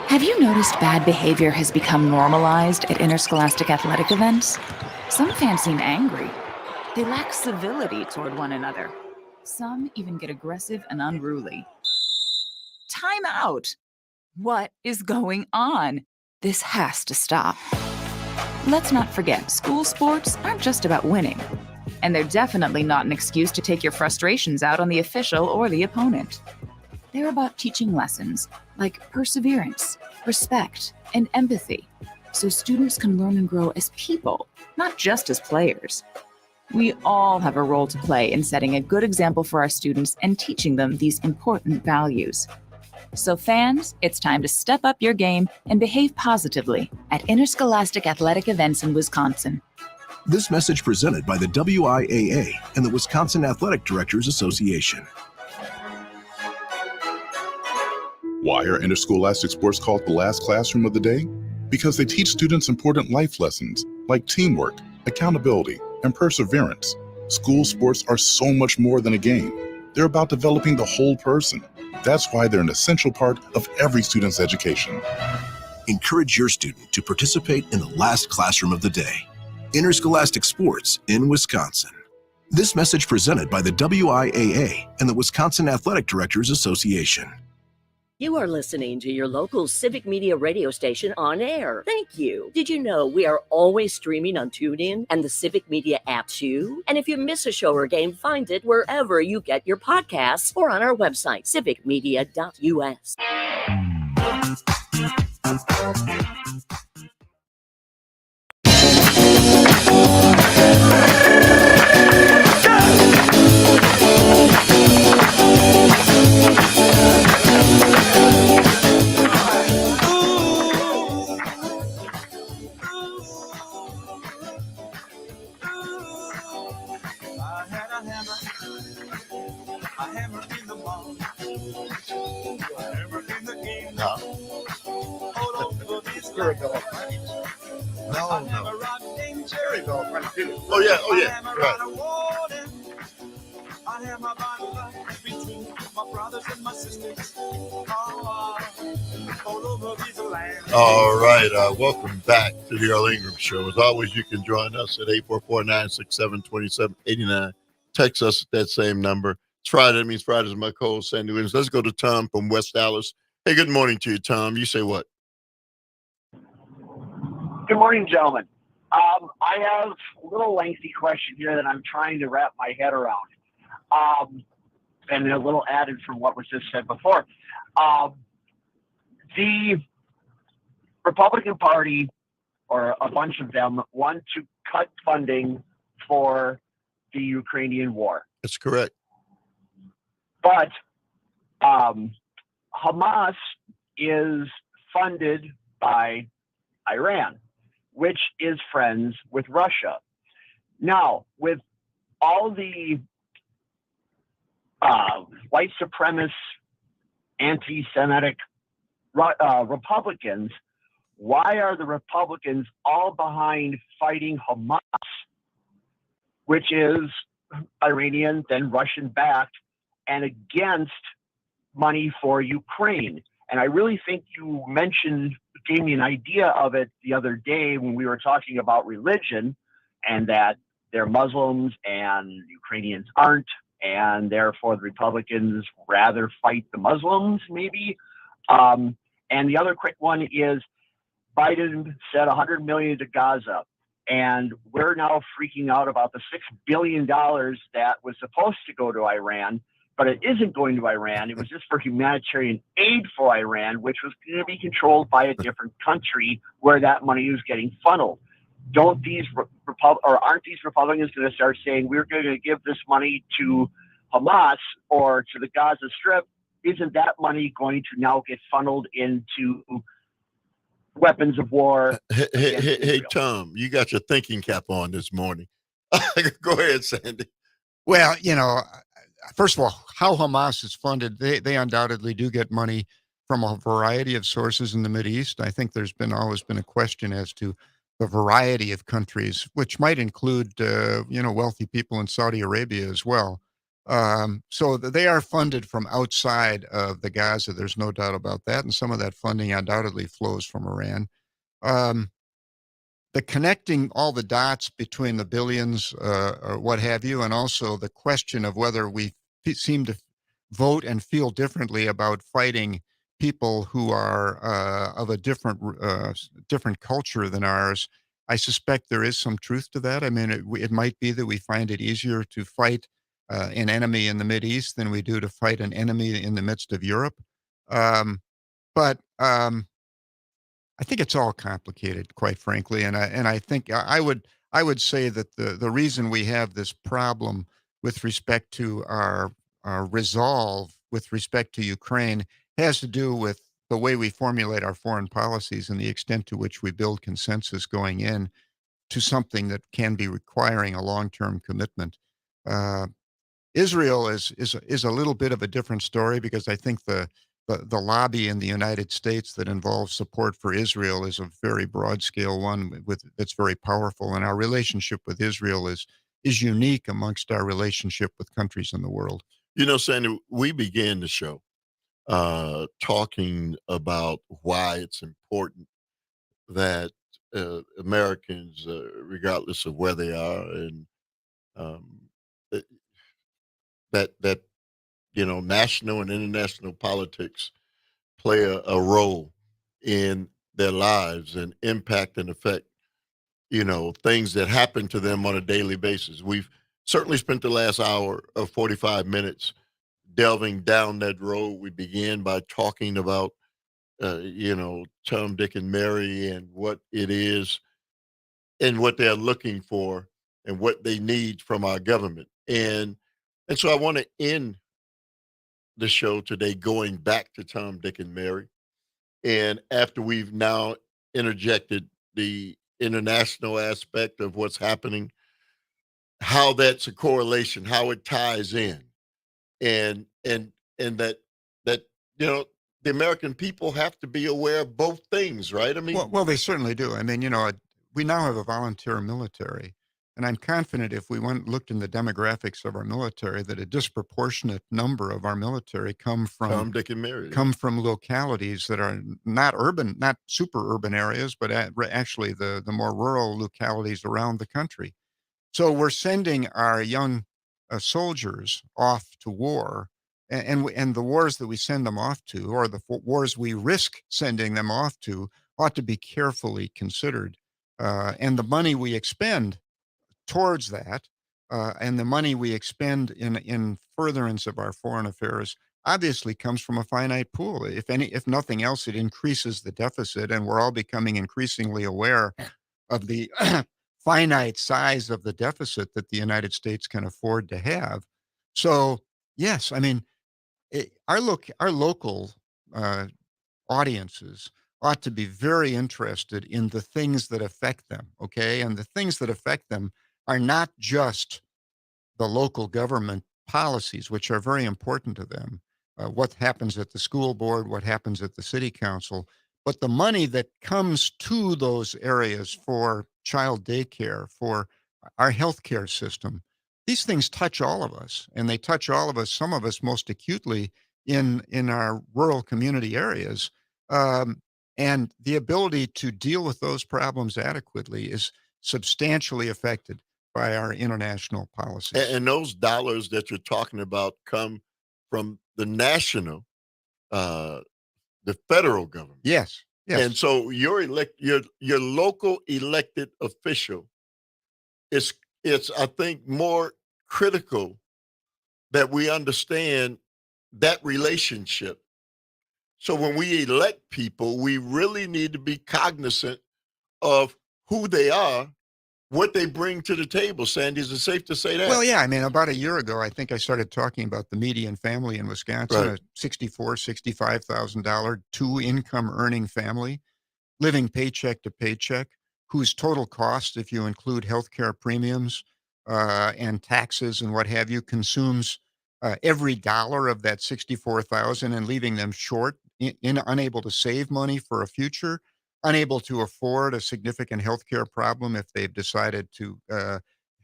Speaker 8: Have you noticed bad behavior has become normalized at interscholastic athletic events? Some fans seem angry. They lack civility toward one another. Some even get aggressive and unruly. Time out! What is going on? This has to stop. Let's not forget, school sports aren't just about winning. And they're definitely not an excuse to take your frustrations out on the official or the opponent. They're about teaching lessons like perseverance, respect, and empathy, so students can learn and grow as people, not just as players. We all have a role to play in setting a good example for our students and teaching them these important values. So fans, it's time to step up your game and behave positively at interscholastic athletic events in Wisconsin.
Speaker 9: This message presented by the WIAA and the Wisconsin Athletic Directors Association.
Speaker 2: Why are interscholastic sports called the last classroom of the day? Because they teach students important life lessons like teamwork, accountability, and perseverance. School sports are so much more than a game. They're about developing the whole person. That's why they're an essential part of every student's education.
Speaker 9: Encourage your student to participate in the last classroom of the day. Interscholastic sports in Wisconsin. This message presented by the WIAA and the Wisconsin Athletic Directors Association.
Speaker 7: You are listening to your local Civic Media radio station on air. Thank you. Did you know we are always streaming on TuneIn and the Civic Media app too? And if you miss a show or game, find it wherever you get your podcasts or on our website, civicmedia.us.
Speaker 4: Oh yeah, right.
Speaker 16: I have my body between my brothers and my sisters. All over this land.
Speaker 4: All right, welcome back to the Earl Ingram Show. As always, you can join us at 844-967-2789. Text us at that same number. It's Friday. That means Friday's my co-host, Sandy Williams. Let's go to Tom from West Dallas. Hey, good morning to you, Tom. You say what?
Speaker 17: Good morning, gentlemen. I have a little lengthy question here that I'm trying to wrap my head around. And a little added from what was just said before. The Republican Party, or a bunch of them, want to cut funding for the Ukrainian war.
Speaker 4: That's correct.
Speaker 17: But Hamas is funded by Iran, which is friends with Russia. Now, with all the white supremacist, anti-Semitic Republicans, why are the Republicans all behind fighting Hamas, which is Iranian, then Russian-backed, and against money for Ukraine? And I really think you gave me an idea of it the other day when we were talking about religion, and that they're Muslims and Ukrainians aren't, and therefore the Republicans rather fight the Muslims, maybe. And the other quick one is Biden said 100 million to Gaza, and we're now freaking out about the $6 billion that was supposed to go to Iran, but it isn't going to Iran. It was just for humanitarian aid for Iran, which was going to be controlled by a different country where that money was getting funneled. Aren't these Republicans going to start saying we're going to give this money to Hamas or to the Gaza Strip? Isn't that money going to now get funneled into weapons of war?
Speaker 4: Hey, Tom, you got your thinking cap on this morning. Go ahead, Sandy.
Speaker 6: Well, first of all, how Hamas is funded, they undoubtedly do get money from a variety of sources in the Mideast. I think there's always been a question as to the variety of countries, which might include, wealthy people in Saudi Arabia as well. So they are funded from outside of the Gaza. There's no doubt about that. And some of that funding undoubtedly flows from Iran. The connecting all the dots between the billions or what have you, and also the question of whether we seem to vote and feel differently about fighting people who are of a different culture than ours. I suspect there is some truth to that. I mean, it might be that we find it easier to fight an enemy in the Mideast than we do to fight an enemy in the midst of Europe. But I think it's all complicated, quite frankly, and I think I would say that the reason we have this problem with respect to our resolve with respect to Ukraine has to do with the way we formulate our foreign policies and the extent to which we build consensus going in to something that can be requiring a long-term commitment. Israel is a little bit of a different story because I think the lobby in the United States that involves support for Israel is a very broad scale one that's very powerful, and our relationship with Israel is unique amongst our relationship with countries in the world.
Speaker 4: Sandy, we began the show talking about why it's important that Americans, regardless of where they are, and that national and international politics play a role in their lives and impact and affect things that happen to them on a daily basis. We've certainly spent the last hour of 45 minutes delving down that road. We began by talking about Tom, Dick, and Mary and what it is and what they're looking for and what they need from our government. And so I want to end the show today going back to Tom, Dick, and Mary. And after we've now interjected the international aspect of what's happening, how that's a correlation, how it ties in, and that the American people have to be aware of both things, right? I mean,
Speaker 6: well, they certainly do. I mean, we now have a volunteer military, and I'm confident if we looked in the demographics of our military, that a disproportionate number of our military come from
Speaker 4: Tom, Dick, and Mary,
Speaker 6: from localities that are not urban, not super urban areas, but actually the more rural localities around the country. So we're sending our young soldiers off to war, and the wars that we send them off to, or the wars we risk sending them off to, ought to be carefully considered. And the money we expend towards that, and the money we expend in furtherance of our foreign affairs, obviously comes from a finite pool. If nothing else, it increases the deficit, and we're all becoming increasingly aware of the finite size of the deficit that the United States can afford to have. So, yes, I mean, our local audiences ought to be very interested in the things that affect them, okay? And the things that affect them are not just the local government policies, which are very important to them, what happens at the school board, what happens at the city council, but the money that comes to those areas for child daycare, for our healthcare system. These things touch all of us, and they touch all of us, some of us most acutely in our rural community areas. And the ability to deal with those problems adequately is substantially affected by our international policies.
Speaker 4: And those dollars that you're talking about come from the national the federal government.
Speaker 6: Yes. Yes.
Speaker 4: And so your local elected official it's I think more critical that we understand that relationship. So when we elect people, we really need to be cognizant of who they are, what they bring to the table. Sandy, is it safe to say that?
Speaker 6: Well, yeah. I mean, about a year ago, I think I started talking about the median family in Wisconsin,
Speaker 4: Right.
Speaker 6: a $65,000 two-income earning family, living paycheck to paycheck, whose total cost, if you include healthcare premiums and taxes and what have you, consumes every dollar of that 64,000 and leaving them short, unable to save money for a future, unable to afford a significant healthcare problem if they've decided to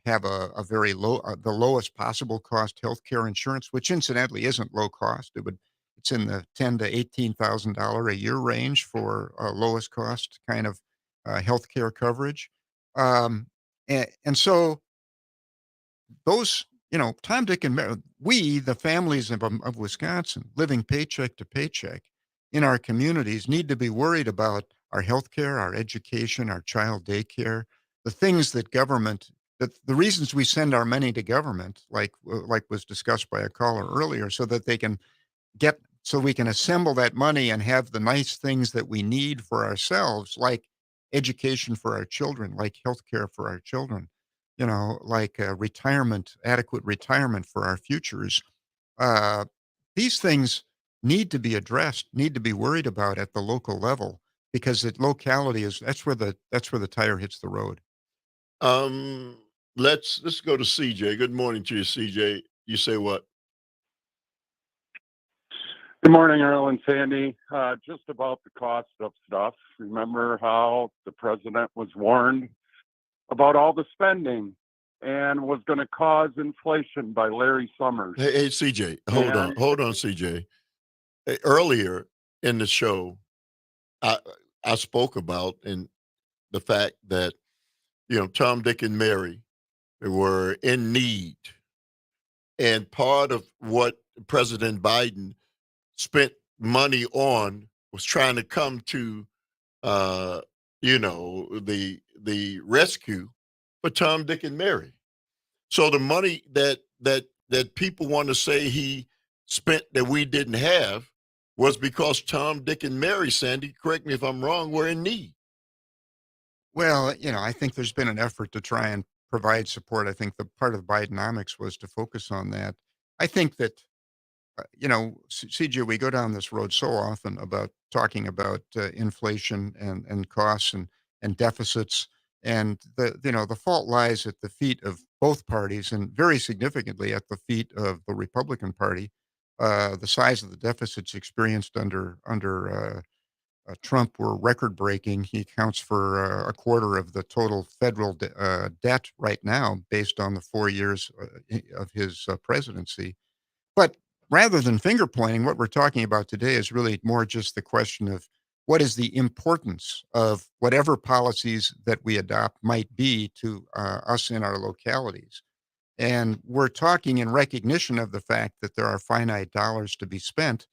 Speaker 6: have a very low, the lowest possible cost healthcare insurance, which incidentally isn't low cost. It's in the $10,000 to $18,000 a year range for lowest cost kind of healthcare coverage. And so those, Tom, Dick, and Mary, we, the families of Wisconsin, living paycheck to paycheck in our communities, need to be worried about our healthcare, our education, our child daycare, the things that the reasons we send our money to government, like was discussed by a caller earlier, so that they can so we can assemble that money and have the nice things that we need for ourselves, like education for our children, like healthcare for our children, like adequate retirement for our futures. These things need to be addressed, need to be worried about at the local level, because locality that's where the tire hits the road.
Speaker 4: Let's go to CJ. Good morning to you, CJ. You say what?
Speaker 14: Good morning, Earl and Sandy. Just about the cost of stuff. Remember how the president was warned about all the spending and was going to cause inflation by Larry Summers.
Speaker 4: Hey, CJ, hold on, CJ. Earlier in the show, I spoke about the fact that Tom, Dick, and Mary were in need, and part of what President Biden spent money on was trying to come to the rescue for Tom, Dick, and Mary. So the money that people want to say he spent that we didn't have was because Tom, Dick, and Mary, Sandy, correct me if I'm wrong, were in need.
Speaker 6: Well, I think there's been an effort to try and provide support. I think the part of Bidenomics was to focus on that. I think that CJ, we go down this road so often about talking about inflation and costs and deficits, and the fault lies at the feet of both parties, and very significantly at the feet of the Republican Party. The size of the deficits experienced under Trump were record breaking. He accounts for a quarter of the total federal debt right now, based on the 4 years of his presidency. But rather than finger pointing, what we're talking about today is really more just the question of what is the importance of whatever policies that we adopt might be to us in our localities. And we're talking in recognition of the fact that there are finite dollars to be spent,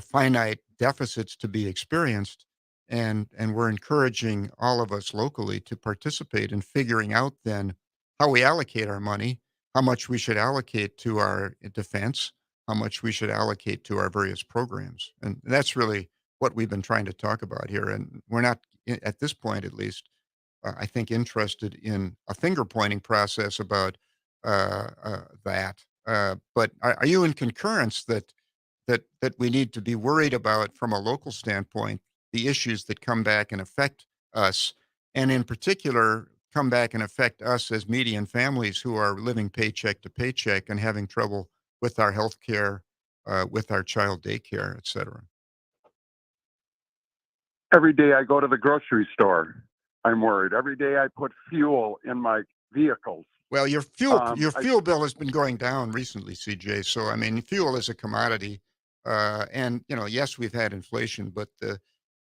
Speaker 6: finite deficits to be experienced, and we're encouraging all of us locally to participate in figuring out then how we allocate our money, how much we should allocate to our defense, how much we should allocate to our various programs. And that's really what we've been trying to talk about here. And we're not, at this point at least, I think, interested in a finger pointing process about that. But are you in concurrence that we need to be worried about, from a local standpoint, the issues that come back and affect us, and in particular come back and affect us as median families who are living paycheck to paycheck and having trouble with our health care, with our child daycare, et cetera?
Speaker 14: Every day I go to the grocery store, I'm worried. Every day I put fuel in my vehicles.
Speaker 6: Well, your fuel bill has been going down recently, CJ. So, I mean, fuel is a commodity. And, yes, we've had inflation, but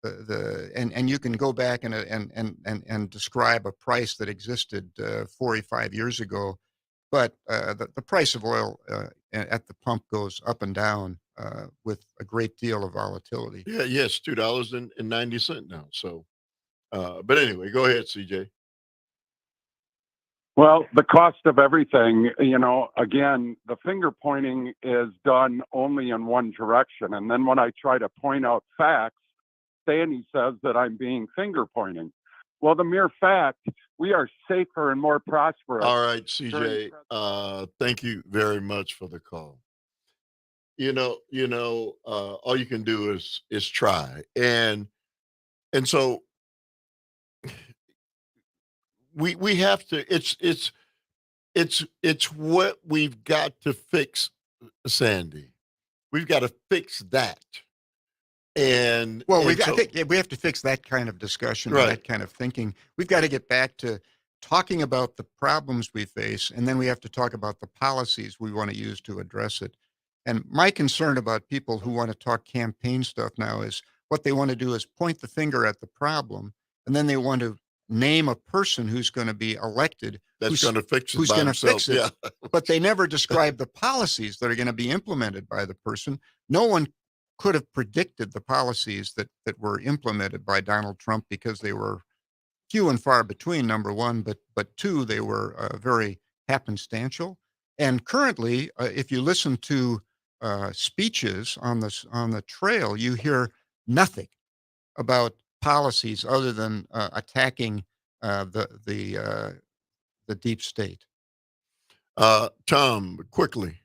Speaker 6: and you can go back and describe a price that existed 4 or 5 years ago but the price of oil at the pump goes up and down with a great deal of volatility.
Speaker 4: Yeah, yes, $2.90 now. So, but anyway, go ahead, CJ.
Speaker 14: Well, the cost of everything, again, the finger pointing is done only in one direction. And then when I try to point out facts, Sandy says that I'm being finger pointing. Well, the mere fact, we are safer and more prosperous.
Speaker 4: All right, CJ, thank you very much for the call. All you can do is try. And so we have to, it's what we've got to fix, Sandy. We've got to fix that. And
Speaker 6: I think we have to fix that kind of discussion,
Speaker 4: right,
Speaker 6: that kind of thinking. We've got to get back to talking about the problems we face, and then we have to talk about the policies we want to use to address it. And my concern about people who want to talk campaign stuff now is what they want to do is point the finger at the problem, and then they want to name a person who's going to be elected
Speaker 4: that's going to fix it,
Speaker 6: who's going to fix it.
Speaker 4: Yeah.
Speaker 6: But they never describe the policies that are going to be implemented by the person. No one could have predicted the policies that were implemented by Donald Trump because they were few and far between, number one, but two, they were very happenstantial. And currently, if you listen to speeches on the trail, you hear nothing about policies other than attacking the deep state.
Speaker 4: Tom, quickly.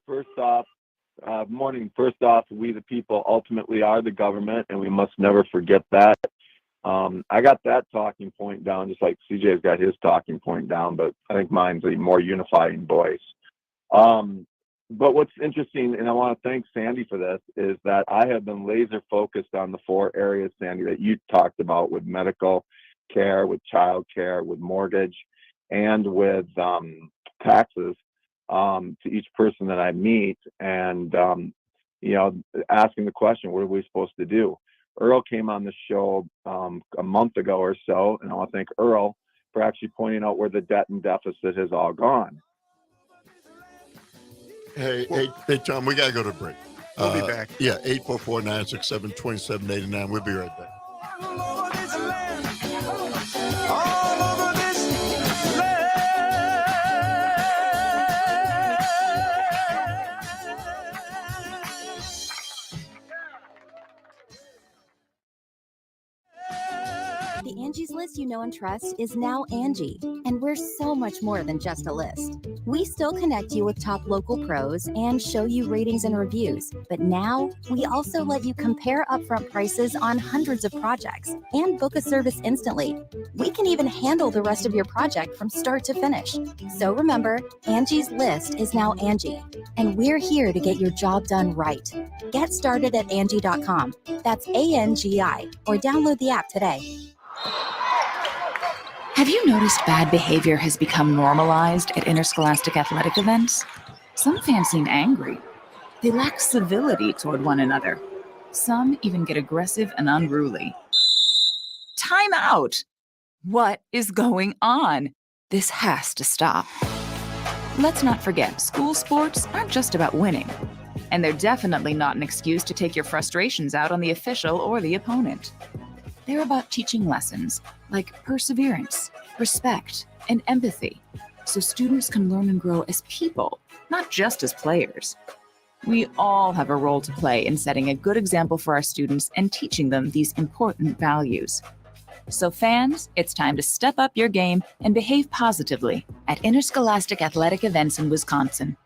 Speaker 15: First off, we the people ultimately are the government, and we must never forget that. I got that talking point down, just like CJ's got his talking point down, but I think mine's a more unifying voice. But what's interesting, and I want to thank Sandy for this, is that I have been laser focused on the 4 areas, Sandy, that you talked about with medical care, with child care, with mortgage, and with taxes. To each person that I meet, and asking the question, what are we supposed to do? Earl came on the show a month ago or so, and I want to thank Earl for actually pointing out where the debt and deficit has all gone.
Speaker 4: Hey, Tom, we got to go to break.
Speaker 6: We'll be back.
Speaker 4: Yeah, 844-967-2789. We'll be right back.
Speaker 19: The Angie's List you know and trust is now Angie, and we're so much more than just a list. We still connect you with top local pros and show you ratings and reviews, but now we also let you compare upfront prices on hundreds of projects and book a service instantly. We can even handle the rest of your project from start to finish. So remember, Angie's List is now Angie, and we're here to get your job done right. Get started at Angie.com. That's ANGI, or download the app today.
Speaker 8: Have you noticed bad behavior has become normalized at interscholastic athletic events? Some fans seem angry. They lack civility toward one another. Some even get aggressive and unruly. Time out! What is going on? This has to stop. Let's not forget, school sports aren't just about winning. And they're definitely not an excuse to take your frustrations out on the official or the opponent. They're about teaching lessons like perseverance, respect, and empathy, so students can learn and grow as people, not just as players. We all have a role to play in setting a good example for our students and teaching them these important values. So fans, it's time to step up your game and behave positively at interscholastic athletic events in Wisconsin.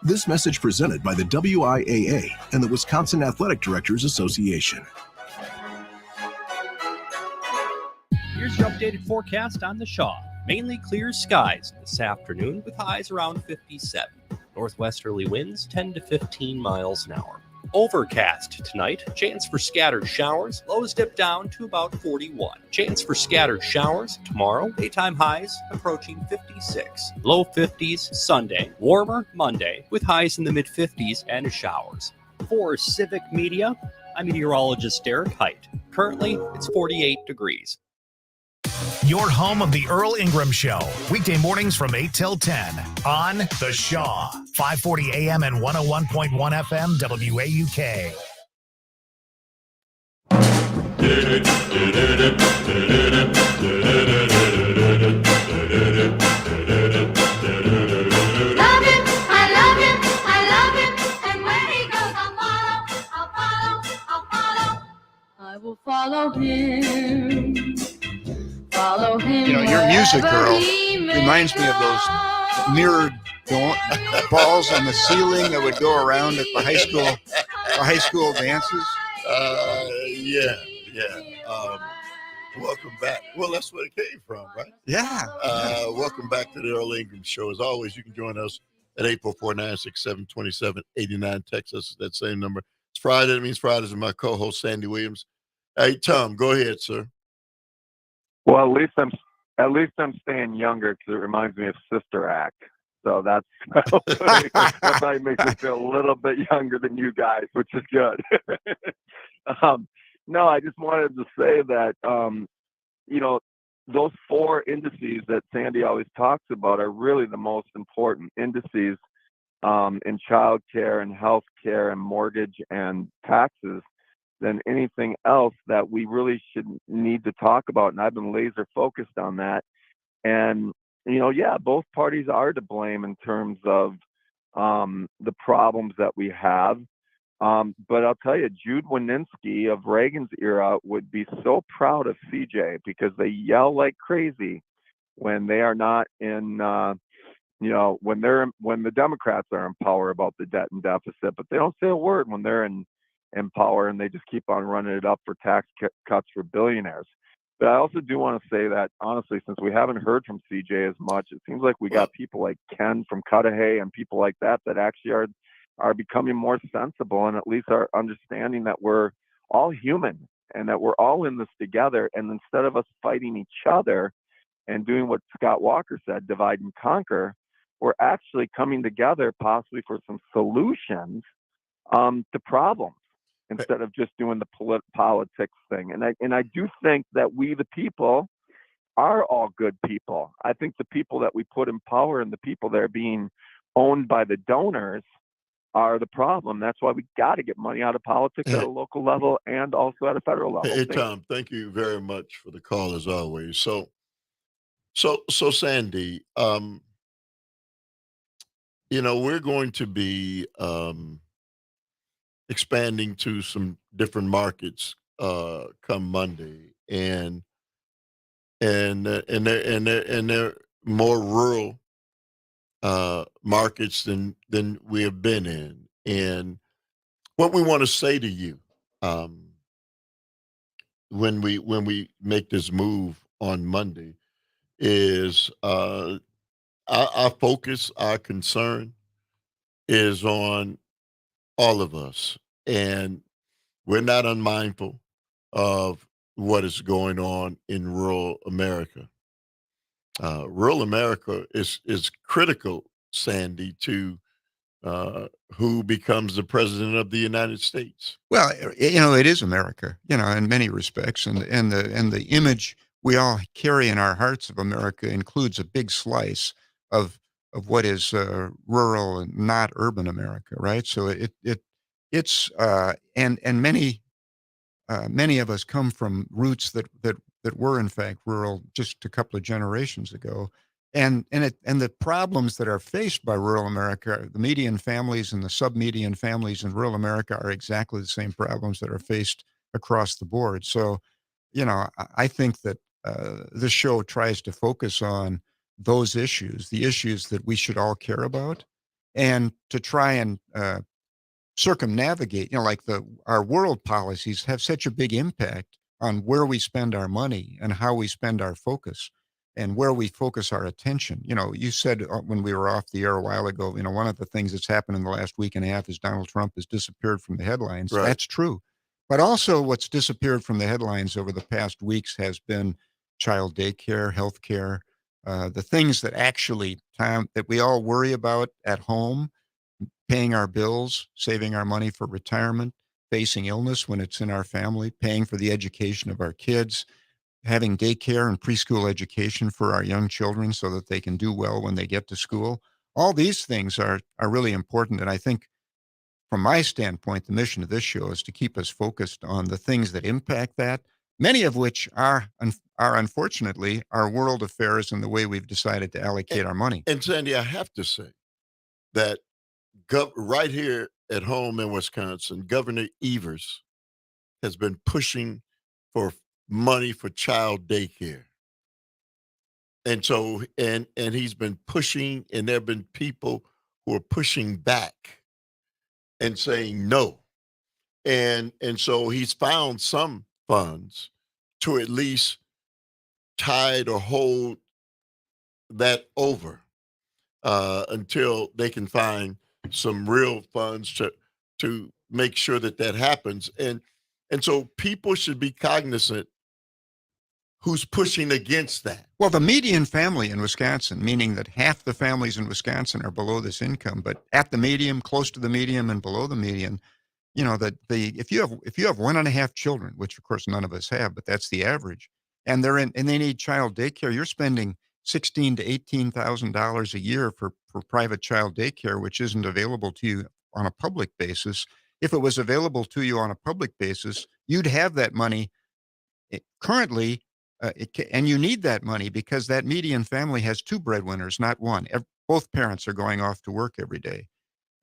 Speaker 9: This message presented by the WIAA and the Wisconsin Athletic Directors Association.
Speaker 3: Here's your updated forecast on the Shaw. Mainly clear skies this afternoon with highs around 57. Northwesterly winds 10 to 15 miles an hour. Overcast tonight. Chance for scattered showers. Lows dip down to about 41. Chance for scattered showers tomorrow. Daytime highs approaching 56. Low 50s Sunday. Warmer Monday with highs in the mid 50s and showers. For Civic Media, I'm meteorologist Derek Height. Currently, it's 48 degrees.
Speaker 1: Your home of the Earl Ingram Show. Weekday mornings from 8 till 10 on The Shaw. 540 AM and 101.1 FM WAUK.
Speaker 16: Love him, I love him, I love him, and where he goes, I'll follow. I will follow him. Follow him.
Speaker 6: You know, your music,
Speaker 16: wherever
Speaker 6: Earl,
Speaker 16: he may
Speaker 6: reminds me of those mirrored balls on the ceiling that would go around at the high school dances.
Speaker 4: Yeah. Welcome back. Well, that's where it came from, right?
Speaker 6: Yeah.
Speaker 4: Welcome back to the Earl Ingram Show. As always, you can join us at 844-967-2789. Text us at that same number. It's Friday. That means Fridays with my co-host, Sandy Williams. Hey, Tom, go ahead, sir.
Speaker 15: Well, at least I'm staying younger because it reminds me of Sister Act. So that probably makes me feel a little bit younger than you guys, which is good. No, I just wanted to say that, those four indices that Sandy always talks about are really the most important indices in child care and health care and mortgage and taxes than anything else that we really should need to talk about. And I've been laser focused on that. And, both parties are to blame in terms of the problems that we have. But I'll tell you, Jude Wieniawski of Reagan's era would be so proud of CJ because they yell like crazy when they are not in, when the Democrats are in power about the debt and deficit, but they don't say a word when they're in power, and they just keep on running it up for tax cuts for billionaires. But I also do want to say that, honestly, since we haven't heard from CJ as much, it seems like we got people like Ken from Cudahy and people like that actually are becoming more sensible and at least are understanding that we're all human and that we're all in this together. And instead of us fighting each other and doing what Scott Walker said, divide and conquer, we're actually coming together possibly for some solutions to problems instead of just doing the politics thing. And I do think that we, the people, are all good people. I think the people that we put in power and the people that are being owned by the donors are the problem. That's why we got to get money out of politics at a local level and also at a federal level.
Speaker 4: Hey, Tom, thank you very much for the call as always. So Sandy, we're going to be expanding to some different markets come Monday, and they're more rural markets than we have been in. And what we want to say to you when we make this move on Monday is our focus, our concern is on all of us, and we're not unmindful of what is going on in rural America. Rural America is critical, Sandy, to who becomes the president of the United States.
Speaker 6: Well, it is America, in many respects, and the image we all carry in our hearts of America includes a big slice of what is rural and not urban America, right? So it's and many of us come from roots that were in fact rural just a couple of generations ago. And the problems that are faced by rural America, the median families and the sub-median families in rural America are exactly the same problems that are faced across the board. So, I think that this show tries to focus on those issues, the issues that we should all care about, and to try and circumnavigate, like our world policies have such a big impact on where we spend our money and how we spend our focus and where we focus our attention. You said when we were off the air a while ago, one of the things that's happened in the last week and a half is Donald Trump has disappeared from the headlines.
Speaker 4: Right.
Speaker 6: That's true. But also what's disappeared from the headlines over the past weeks has been child daycare, healthcare, the things that actually, Tom, that we all worry about at home, paying our bills, saving our money for retirement, facing illness when it's in our family, paying for the education of our kids, having daycare and preschool education for our young children so that they can do well when they get to school. All these things are really important. And I think from my standpoint, the mission of this show is to keep us focused on the things that impact that, many of which are unfortunately our world affairs and the way we've decided to allocate our money.
Speaker 4: And Sandy, I have to say that right here at home in Wisconsin, Governor Evers has been pushing for money for child daycare. And so, and he's been pushing, and there have been people who are pushing back and saying no. And so he's found some funds to at least tide or hold that over until they can find some real funds to make sure that happens. And so people should be cognizant who's pushing against that.
Speaker 6: Well, the median family in Wisconsin, meaning that half the families in Wisconsin are below this income, but at the median, close to the median, and below the median, you know, that if you have 1.5 children, which of course none of us have, but that's the average, and they need child daycare, you're spending $16,000 to $18,000 a year for private child daycare, which isn't available to you on a public basis. If it was available to you on a public basis, you'd have that money currently. And you need that money because that median family has 2 breadwinners, not one. Both parents are going off to work every day.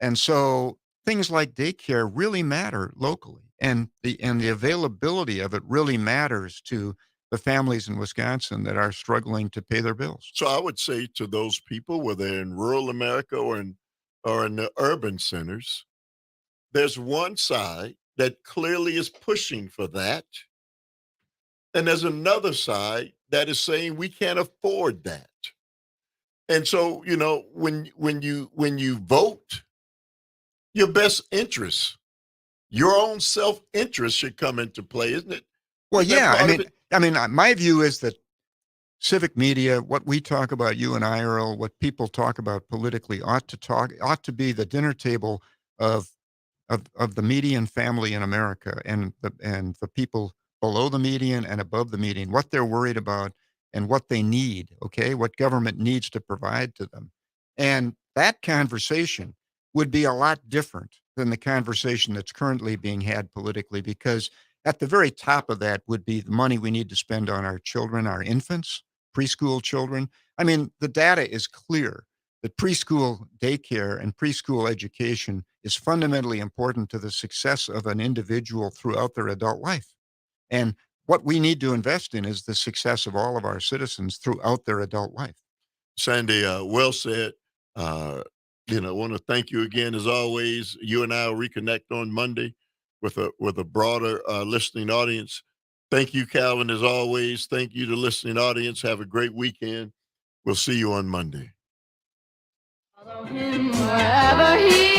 Speaker 6: And so things like daycare really matter locally. And the availability of it really matters to the families in Wisconsin that are struggling to pay their bills.
Speaker 4: So I would say to those people, whether in rural America or in the urban centers, there's one side that clearly is pushing for that. And there's another side that is saying we can't afford that. And so, you know, when you vote, your best interest, your own self-interest should come into play, isn't it?
Speaker 6: Well, yeah. I mean, my view is that civic media, what we talk about, you and I, Earl, what people talk about politically ought to be the dinner table of the median family in America and the people below the median and above the median, what they're worried about and what they need, okay, what government needs to provide to them. And that conversation would be a lot different than the conversation that's currently being had politically, because at the very top of that would be the money we need to spend on our children, our infants, preschool children. I mean, the data is clear that preschool daycare and preschool education is fundamentally important to the success of an individual throughout their adult life. And what we need to invest in is the success of all of our citizens throughout their adult life.
Speaker 4: Sandy, well said. I want to thank you again, as always. You and I will reconnect on Monday with a broader listening audience. Thank you, Calvin, as always. Thank you to the listening audience. Have a great weekend. We'll see you on Monday.
Speaker 16: Follow him wherever he